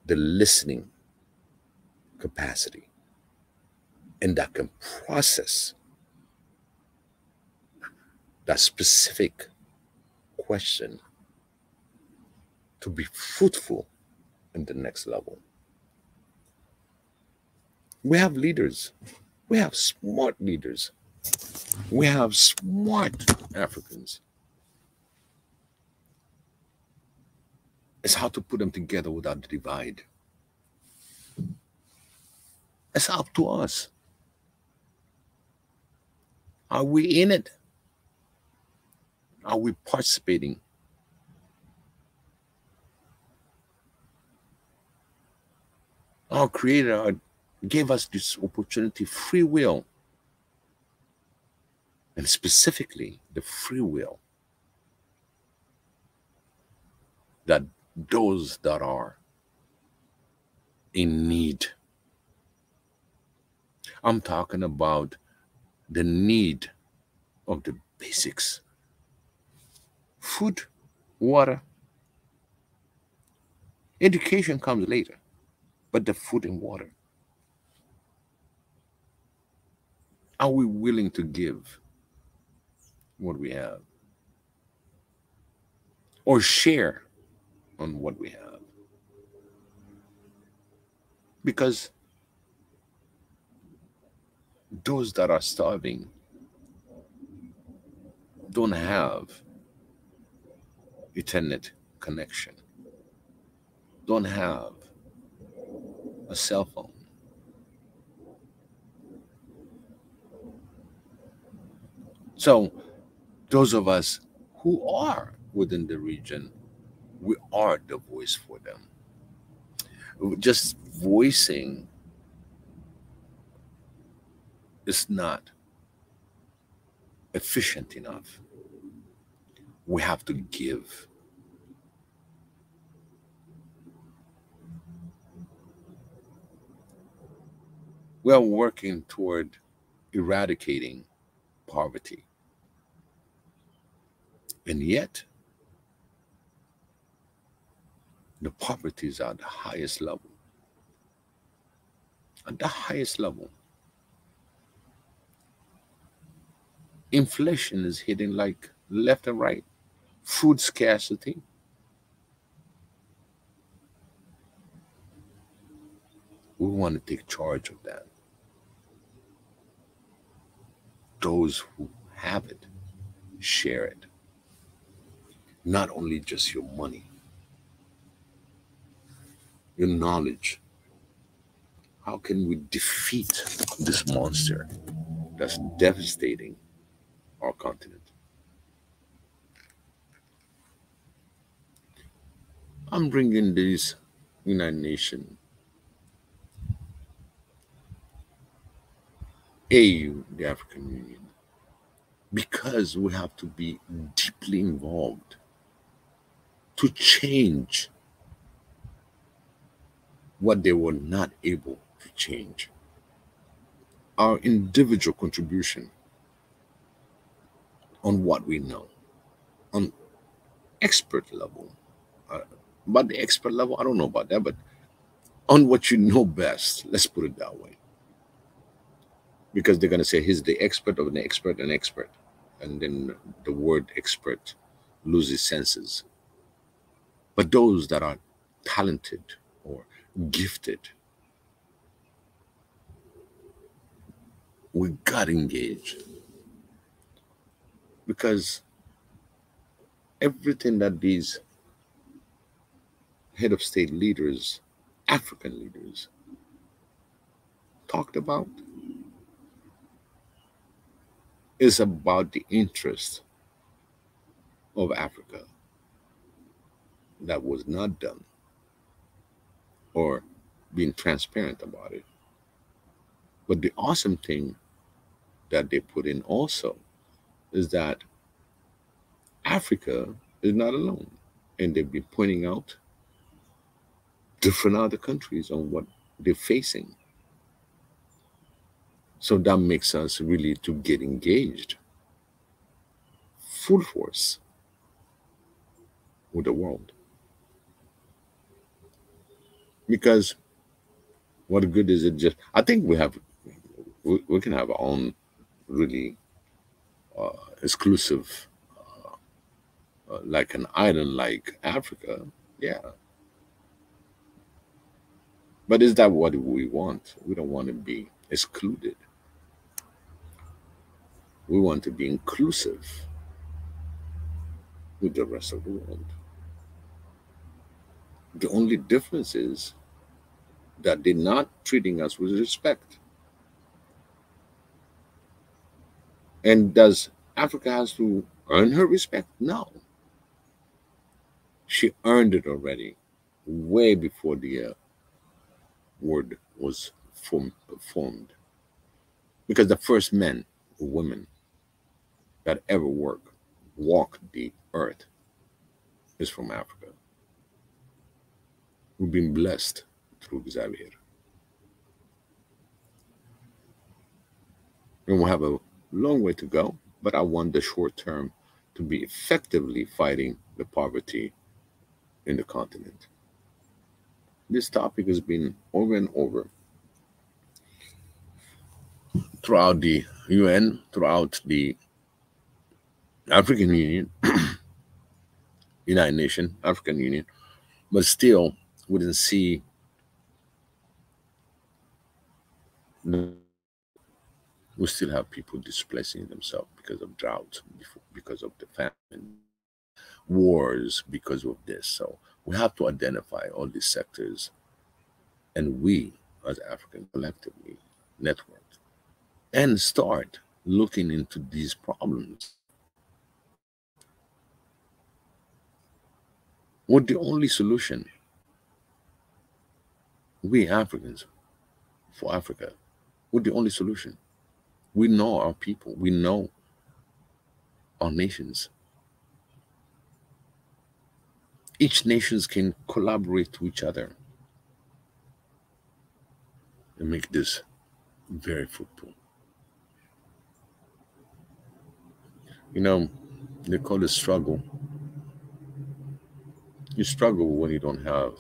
the listening capacity and that can process that specific question to be fruitful in the next level. We have leaders. We have smart leaders. We have smart Africans. It's how to put them together without the divide. It's up to us. Are we in it? Are we participating? Our Creator gave us this opportunity, free will, and specifically the free will that those that are in need. I'm talking about the need of the basics. Food, water. Education comes later, but the food and water. Are we willing to give what we have? Or share on what we have? Because those that are starving don't have internet connection, don't have a cell phone. So those of us who are within the region, we are the voice for them. Just voicing is not efficient enough. We have to give. We are working toward eradicating poverty. And yet, the poverty is at the highest level. At the highest level. Inflation is hitting like left and right. Food scarcity. We want to take charge of that. Those who have it, share it. Not only just your money, your knowledge. How can we defeat this monster that's devastating our continent? I'm bringing this United Nations, AU, the African Union, because we have to be deeply involved to change what they were not able to change. Our individual contribution on what we know, on expert level. About the expert level, I don't know about that, but on what you know best, let's put it that way. because they're going to say he's the expert of an expert, an expert. And then the word expert loses senses. But those that are talented or gifted, we got engaged. Because everything that these head of state leaders, African leaders, talked about is about the interest of Africa that was not done, or being transparent about it. But the awesome thing that they put in also is that Africa is not alone. And they've been pointing out different other countries on what they're facing. So that makes us really to get engaged full force with the world. Because what good is it just, I think we can have our own really exclusive, like an island like Africa, yeah. But is that what we want? We don't want to be excluded. We want to be inclusive with the rest of the world. The only difference is that they're not treating us with respect. And does Africa has to earn her respect? No. She earned it already, way before the word was formed. Because the first men or women that ever walked the earth is from Africa. We've been blessed through Xavier. And we have a long way to go, but I want the short term to be effectively fighting the poverty in the continent. This topic has been over and over throughout the UN, throughout the African Union, United Nations, African Union, but still we didn't see we still have people displacing themselves because of drought, because of the famine, wars, because of this. So we have to identify all these sectors, and we as African collectively network and start looking into these problems. What the only solution? We Africans, for Africa, what the only solution? We know our people. We know our nations. Each nations can collaborate with each other and make this very fruitful. You know, they call it struggle. You struggle when you don't know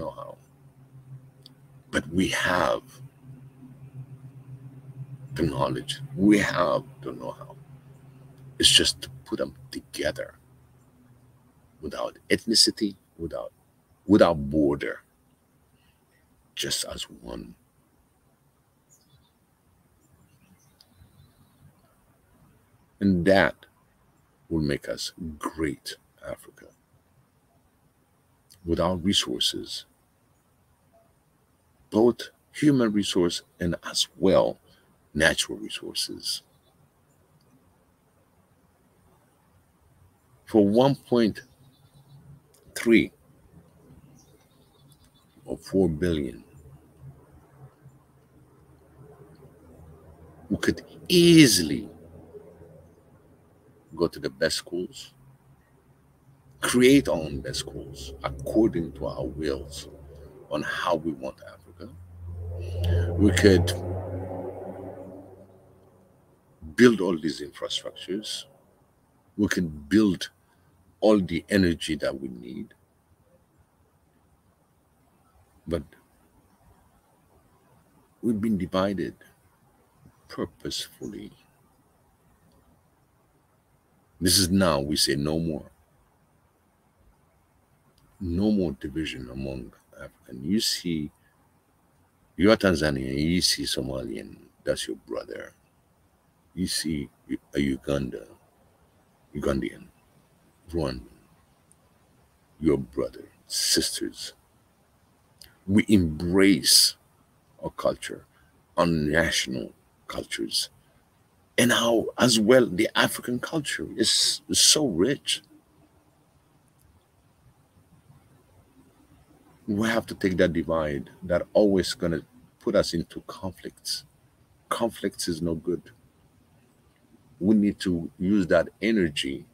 how. But we have the knowledge. We have the know-how. It's just to put them together without ethnicity, without border, just as one. And that will make us great Africa. Without resources, both human resource and as well natural resources. For 1.3 or 4 billion, we could easily go to the best schools, create our own best schools according to our wills on how we want Africa. We could build all these infrastructures. We can build all the energy that we need. But we've been divided. purposefully. This is now we say no more. No more division among African. You see, you're Tanzanian, you see Somalian, that's your brother. You see a Ugandan, Rwandan, your brother, sisters. We embrace our culture, our national cultures, and how as well the African culture is so rich. We have to take that divide that always gonna put us into conflicts. Conflicts is no good. We need to use that energy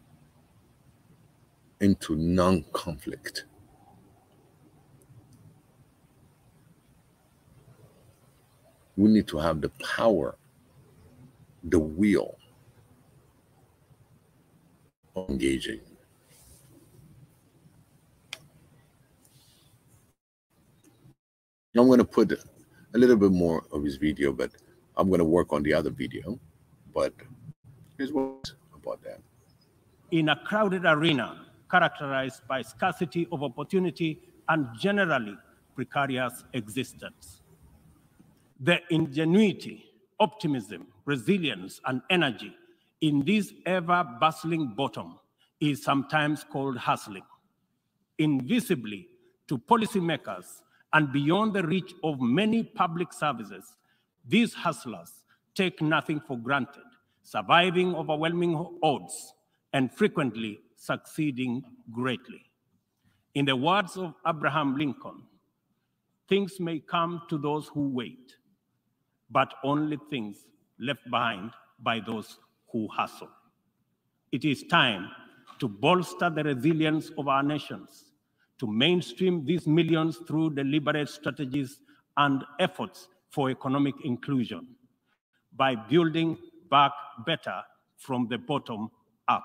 into non-conflict. We need to have the power, the will of engaging. I'm going to put a little bit more of his video, but I'm going to work on the other video. But here's what's about that. In a crowded arena characterized by scarcity of opportunity and generally precarious existence, the ingenuity, optimism, resilience, and energy in this ever-bustling bottom is sometimes called hustling. Invisibly to policymakers and beyond the reach of many public services, these hustlers take nothing for granted, surviving overwhelming odds and frequently succeeding greatly. In the words of Abraham Lincoln, things may come to those who wait, but only things left behind by those who hustle. It is time to bolster the resilience of our nations, to mainstream these millions through deliberate strategies and efforts for economic inclusion by building back better from the bottom up.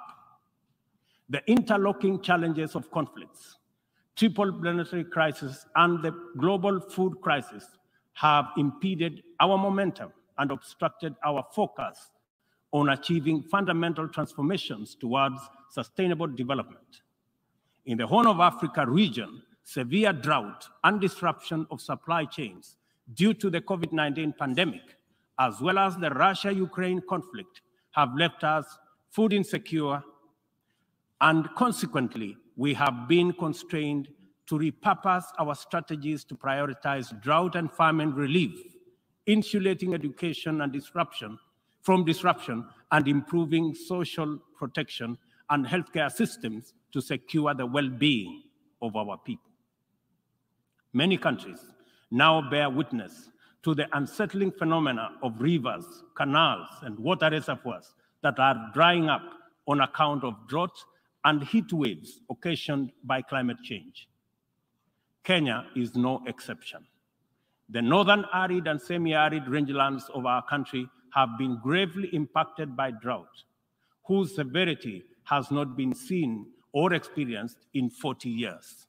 The interlocking challenges of conflicts, triple planetary crisis, and the global food crisis have impeded our momentum and obstructed our focus on achieving fundamental transformations towards sustainable development. In the Horn of Africa region, severe drought and disruption of supply chains due to the COVID-19 pandemic, as well as the Russia-Ukraine conflict, have left us food insecure, and consequently, we have been constrained to repurpose our strategies to prioritize drought and famine relief, insulating education and disruption, and improving social protection and healthcare systems to secure the well-being of our people. Many countries now bear witness to the unsettling phenomena of rivers, canals, and water reservoirs that are drying up on account of drought and heat waves occasioned by climate change. Kenya is no exception. The northern arid and semi-arid rangelands of our country have been gravely impacted by drought, whose severity has not been seen or experienced in 40 years.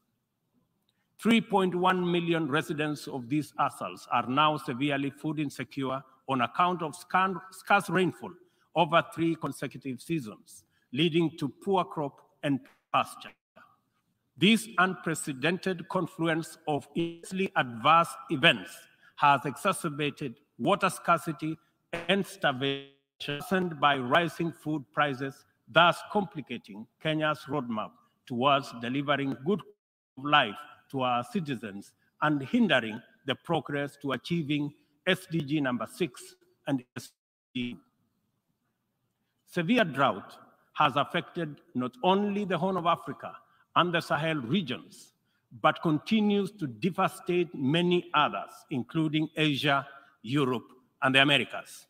3.1 million residents of these atolls are now severely food insecure on account of scarce rainfall over 3 consecutive seasons, leading to poor crop and pasture. This unprecedented confluence of immensely adverse events has exacerbated water scarcity and starvation by rising food prices, thus complicating Kenya's roadmap towards delivering good life to our citizens and hindering the progress to achieving SDG number 6 and SDG. Severe drought has affected not only the Horn of Africa and the Sahel regions, but continues to devastate many others, including Asia, Europe, and the Americas.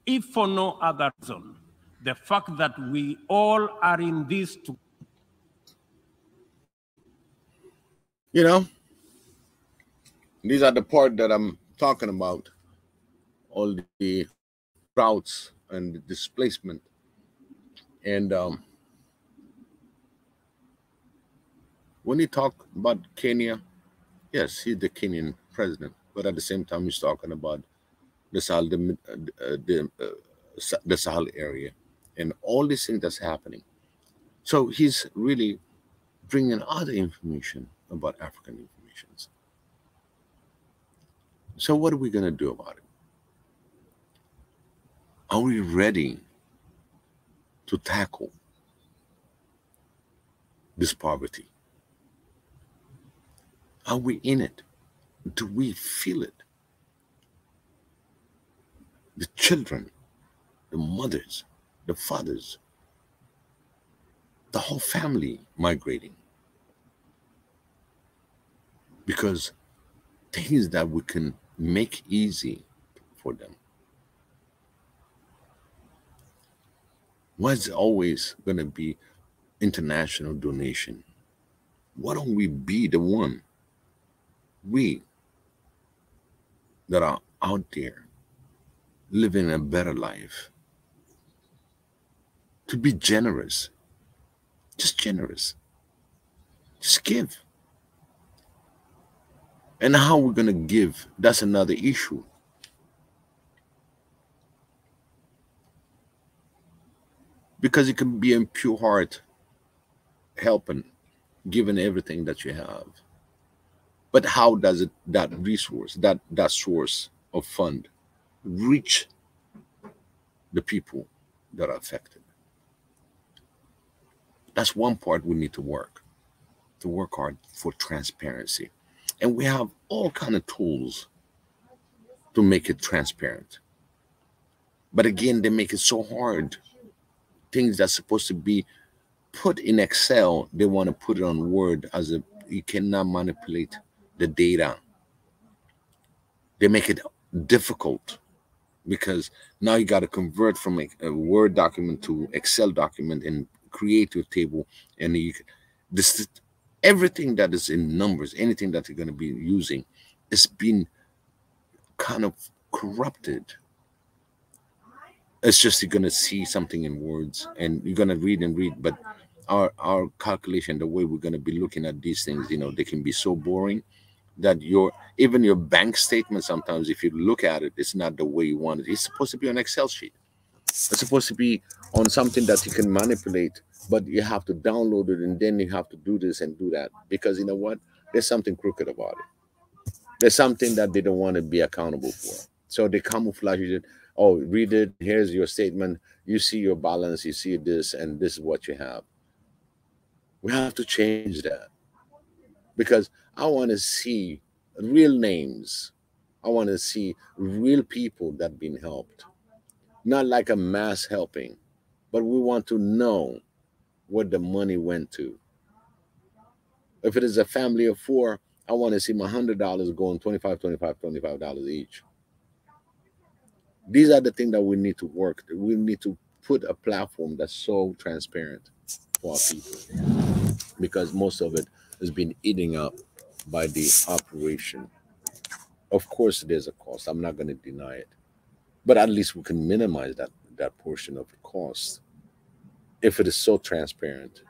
If for no other reason, the fact that we all are in this together. You know, these are the part that I'm talking about, all the droughts and the displacement. And when he talk about Kenya, yes, he's the Kenyan president, but at the same time, he's talking about the Sahel, the Sahel area, and all these things that's happening. So he's really bringing other information about African informations. So what are we going to do about it? Are we ready to tackle this poverty? Are we in it? Do we feel it? The children, the mothers, the fathers, the whole family migrating. Because things that we can make easy for them. Why is it always going to be international donation? Why don't we be the one, we that are out there living a better life, to be generous, just give. And how we're going to give, that's another issue. Because it can be in pure heart, helping, giving everything that you have. But how does it, that resource, that source of fund reach the people that are affected? That's one part we need to work hard for transparency. And we have all kind of tools to make it transparent. But again, they make it so hard. Things that's supposed to be put in Excel, they want to put it on Word as a, you cannot manipulate the data. They make it difficult because now you got to convert from a Word document to Excel document and create a table. And you, this, everything that is in numbers, anything that you're going to be using, is being kind of corrupted. It's just you're going to see something in words and you're going to read and read, but our calculation, the way we're going to be looking at these things, you know, they can be so boring that even your bank statement, sometimes if you look at it, it's not the way you want it. It's supposed to be on Excel sheet. It's supposed to be on something that you can manipulate, but you have to download it and then you have to do this and do that, because you know what? There's something crooked about it. There's something that they don't want to be accountable for. So they camouflage it. Oh, read it. Here's your statement. You see your balance. You see this, and this is what you have. We have to change that, because I want to see real names. I want to see real people that have been helped. Not like a mass helping, but we want to know what the money went to. If it is a family of 4, I want to see my $100 going $25 each. These are the things that we need to work. We need to put a platform that's so transparent for our people, because most of it has been eaten up by the operation. Of course, there's a cost. I'm not going to deny it, but at least we can minimize that portion of the cost if it is so transparent.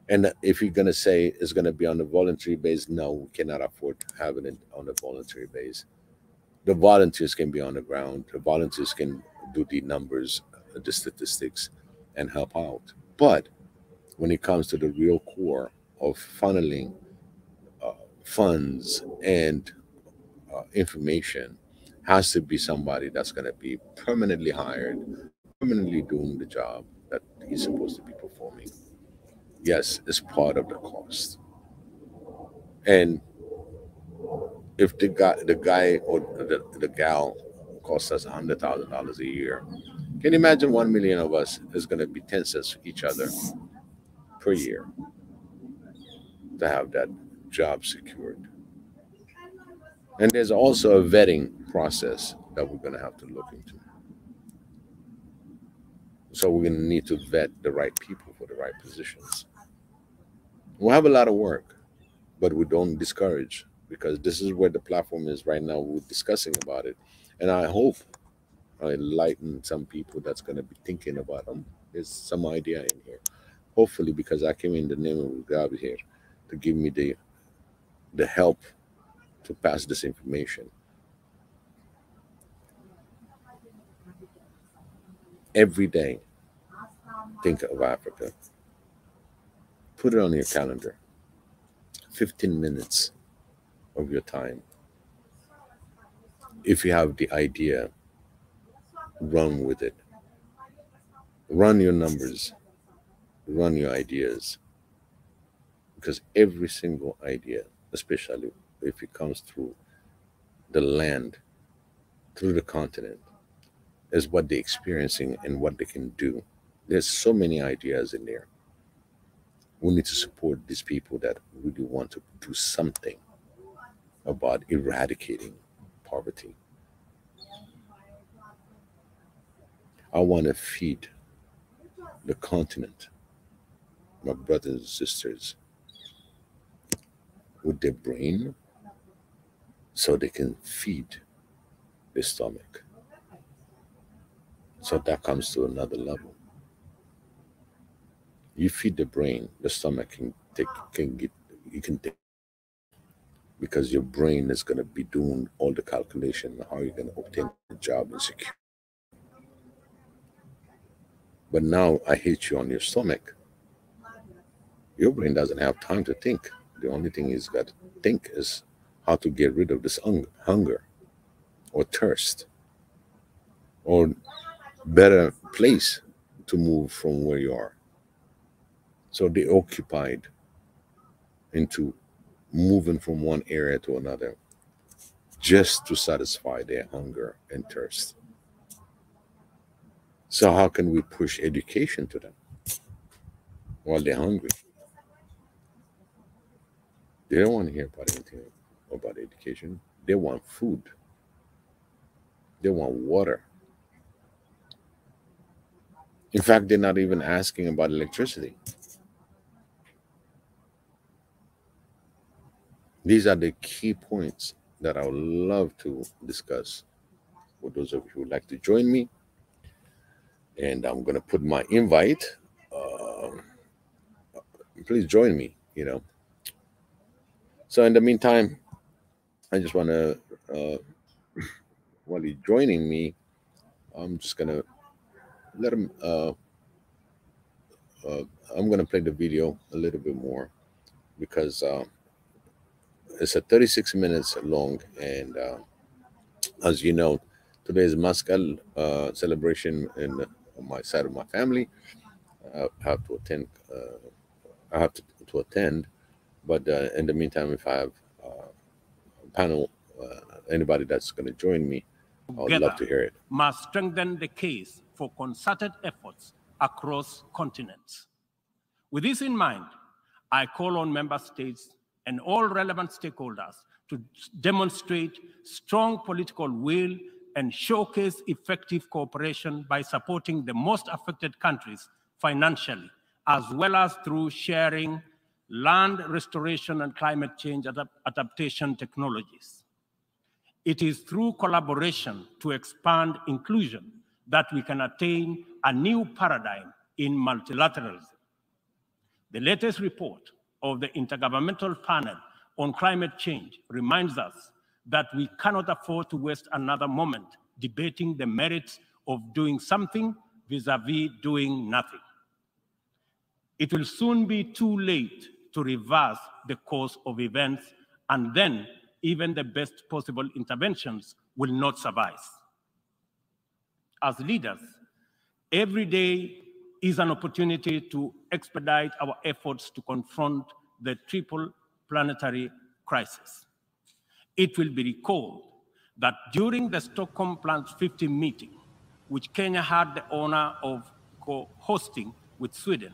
And if you're going to say it's going to be on a voluntary base, no, we cannot afford having it on a voluntary base. The volunteers can be on the ground. The volunteers can do the numbers, the statistics, and help out. But when it comes to the real core of funneling funds and information, has to be somebody that's going to be permanently hired, permanently doing the job that he's supposed to be performing. Yes, it's part of the cost. And if the guy or the gal costs us $100,000 a year, can you imagine 1 million of us is going to be 10 cents each other per year to have that job secured? And there's also a vetting process that we're going to have to look into. So we're going to need to vet the right people for the right positions. We'll have a lot of work, but we don't discourage, because this is where the platform is right now. We're discussing about it. And I hope I enlighten some people that's going to be thinking about them. There's some idea in here. Hopefully, because I came in the name of God here to give me the help to pass this information. Every day, think of Africa. Put it on your calendar. 15 minutes of your time. If you have the idea, run with it. Run your numbers. Run your ideas. Because every single idea, especially if it comes through the land, through the continent, is what they're experiencing and what they can do. There's so many ideas in there. We need to support these people that really want to do something about eradicating poverty. I want to feed the continent, my brothers and sisters, with their brain so they can feed the stomach. So that comes to another level. You feed the brain, the stomach you can take, because your brain is going to be doing all the calculation how you're going to obtain a job and secure. But now I hit you on your stomach. Your brain doesn't have time to think. The only thing it's got to think is how to get rid of this hunger or thirst, or better place to move from where you are. So they occupied into moving from one area to another just to satisfy their hunger and thirst. So how can we push education to them while they're hungry? They don't want to hear about anything about education. They want food. They want water. In fact, they're not even asking about electricity. These are the key points that I would love to discuss with those of you who would like to join me. And I'm going to put my invite. Please join me, So in the meantime, I just want to, while you're joining me, I'm just going to let him, I'm going to play the video a little bit more because it's a 36 minutes long. And as you know, today is Maskal celebration on my side of my family. I have to attend. To attend, but in the meantime, if I have a panel, anybody that's going to join me, I would love to hear it. Must strengthen the case for concerted efforts across continents. With this in mind, I call on member states and all relevant stakeholders to demonstrate strong political will and showcase effective cooperation by supporting the most affected countries financially, as well as through sharing land restoration and climate change adaptation technologies. It is through collaboration to expand inclusion that we can attain a new paradigm in multilateralism. The latest report of the Intergovernmental Panel on Climate Change reminds us that we cannot afford to waste another moment debating the merits of doing something vis-a-vis doing nothing. It will soon be too late to reverse the course of events, and then even the best possible interventions will not suffice. As leaders, every day is an opportunity to expedite our efforts to confront the triple planetary crisis. It will be recalled that during the Stockholm Plan 50 meeting, which Kenya had the honor of co-hosting with Sweden,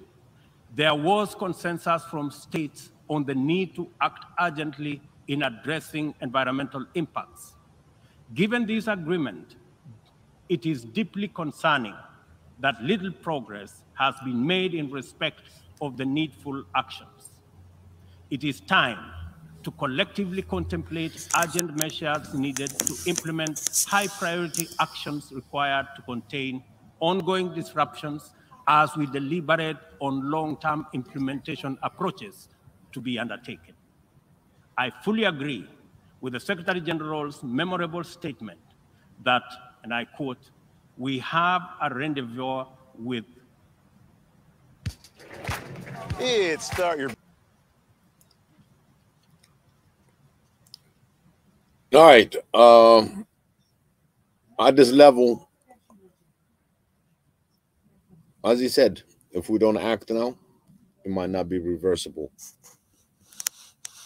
there was consensus from states on the need to act urgently in addressing environmental impacts. Given this agreement, it is deeply concerning that little progress has been made in respect of the needful actions. It is time to collectively contemplate urgent measures needed to implement high-priority actions required to contain ongoing disruptions as we deliberate on long-term implementation approaches to be undertaken. I fully agree with the Secretary General's memorable statement that, and I quote, we have a rendezvous with. Start your. All right. At this level, as he said, if we don't act now, it might not be reversible.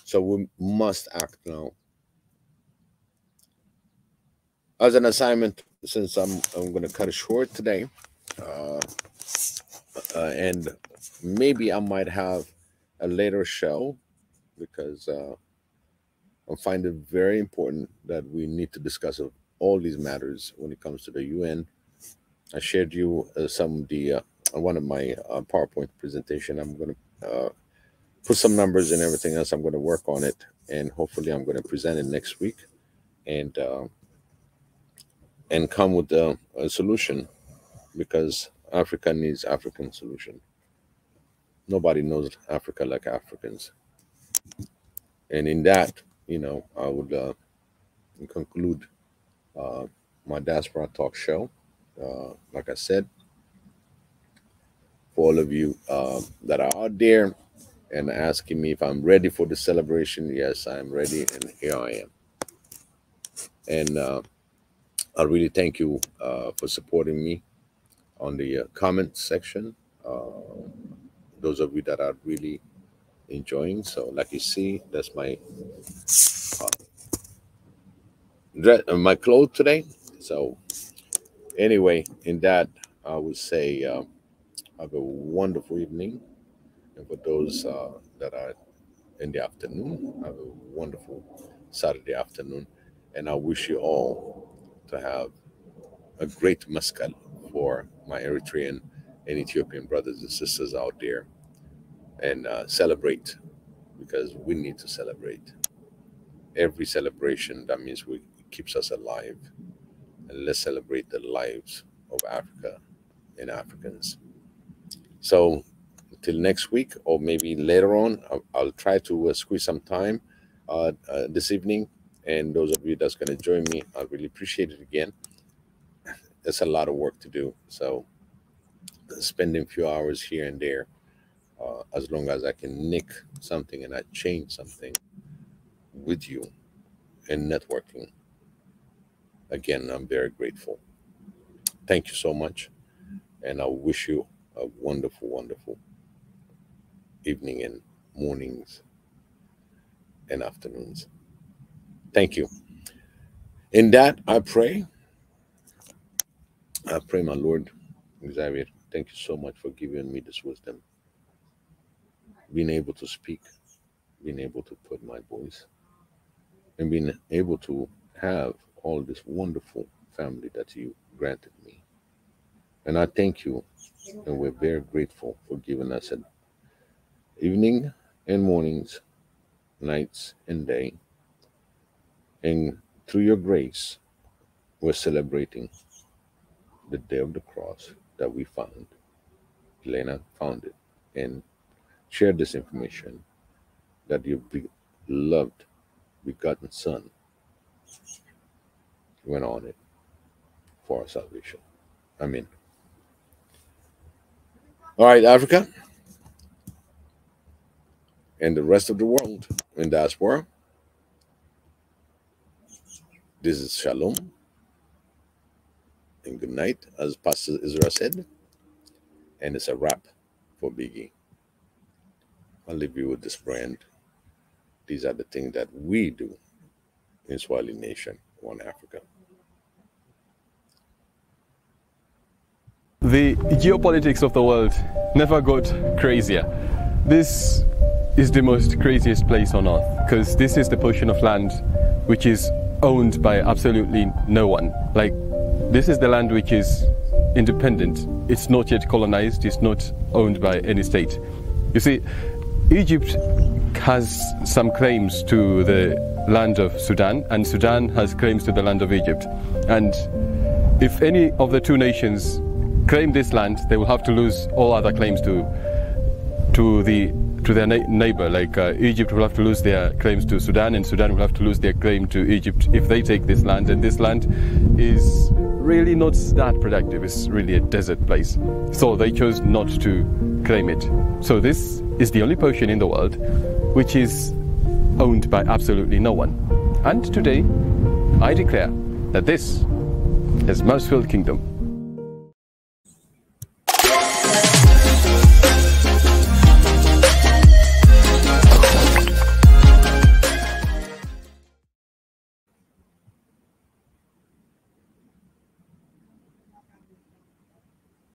So we must act now. As an assignment, since I'm going to cut it short today, and maybe I might have a later show, because I find it very important that we need to discuss all these matters when it comes to the UN. I shared you some of the one of my PowerPoint presentation. I'm going to put some numbers and everything else. I'm going to work on it, and hopefully I'm going to present it next week, and come with a solution, because Africa needs African solution. Nobody knows Africa like Africans. And in that, you know, I would conclude my Diaspora Talk show. Like I said, for all of you that are out there and asking me if I'm ready for the celebration, yes, I'm ready, and here I am. And I really thank you for supporting me on the comment section. Those of you that are really enjoying. So like you see, that's my my clothes today. So anyway, in that, I would say have a wonderful evening. And for those that are in the afternoon, have a wonderful Saturday afternoon. And I wish you all to have a great Mescal for my Eritrean and Ethiopian brothers and sisters out there. And celebrate, because we need to celebrate. Every celebration, that means it keeps us alive. And let's celebrate the lives of Africa and Africans. So until next week, or maybe later on, I'll try to squeeze some time this evening. And those of you that's going to join me, I really appreciate it again. It's a lot of work to do. So spending a few hours here and there, as long as I can nick something and I change something with you and networking, again, I'm very grateful. Thank you so much. And I wish you a wonderful, wonderful evening and mornings and afternoons. Thank you. In that, I pray, my Lord Xavier, thank you so much for giving me this wisdom, being able to speak, being able to put my voice, and being able to have all this wonderful family that you granted me. And I thank you, and we're very grateful for giving us an evening and mornings, nights and day. And through your grace, we're celebrating the day of the cross that we found. Elena found it and shared this information, that your beloved, begotten Son went on it for our salvation. Amen. All right, Africa and the rest of the world in diaspora, this is Shalom and good night, as Pastor Israel said, and it's a wrap for Biggie. I'll leave you with this brand. These are the things that we do in Swahili Nation, One Africa. The geopolitics of the world never got crazier. This is the most craziest place on earth, because this is the portion of land which is owned by absolutely no one. Like, this is the land which is independent. It's not yet colonized. It's not owned by any state. You see, Egypt has some claims to the land of Sudan, and Sudan has claims to the land of Egypt. And if any of the two nations claim this land, they will have to lose all other claims to their neighbor. Like Egypt will have to lose their claims to Sudan, and Sudan will have to lose their claim to Egypt if they take this land. And this land is really not that productive. It's really a desert place. So they chose not to claim it. So this is the only potion in the world which is owned by absolutely no one. And today, I declare that this is Mouseful Kingdom.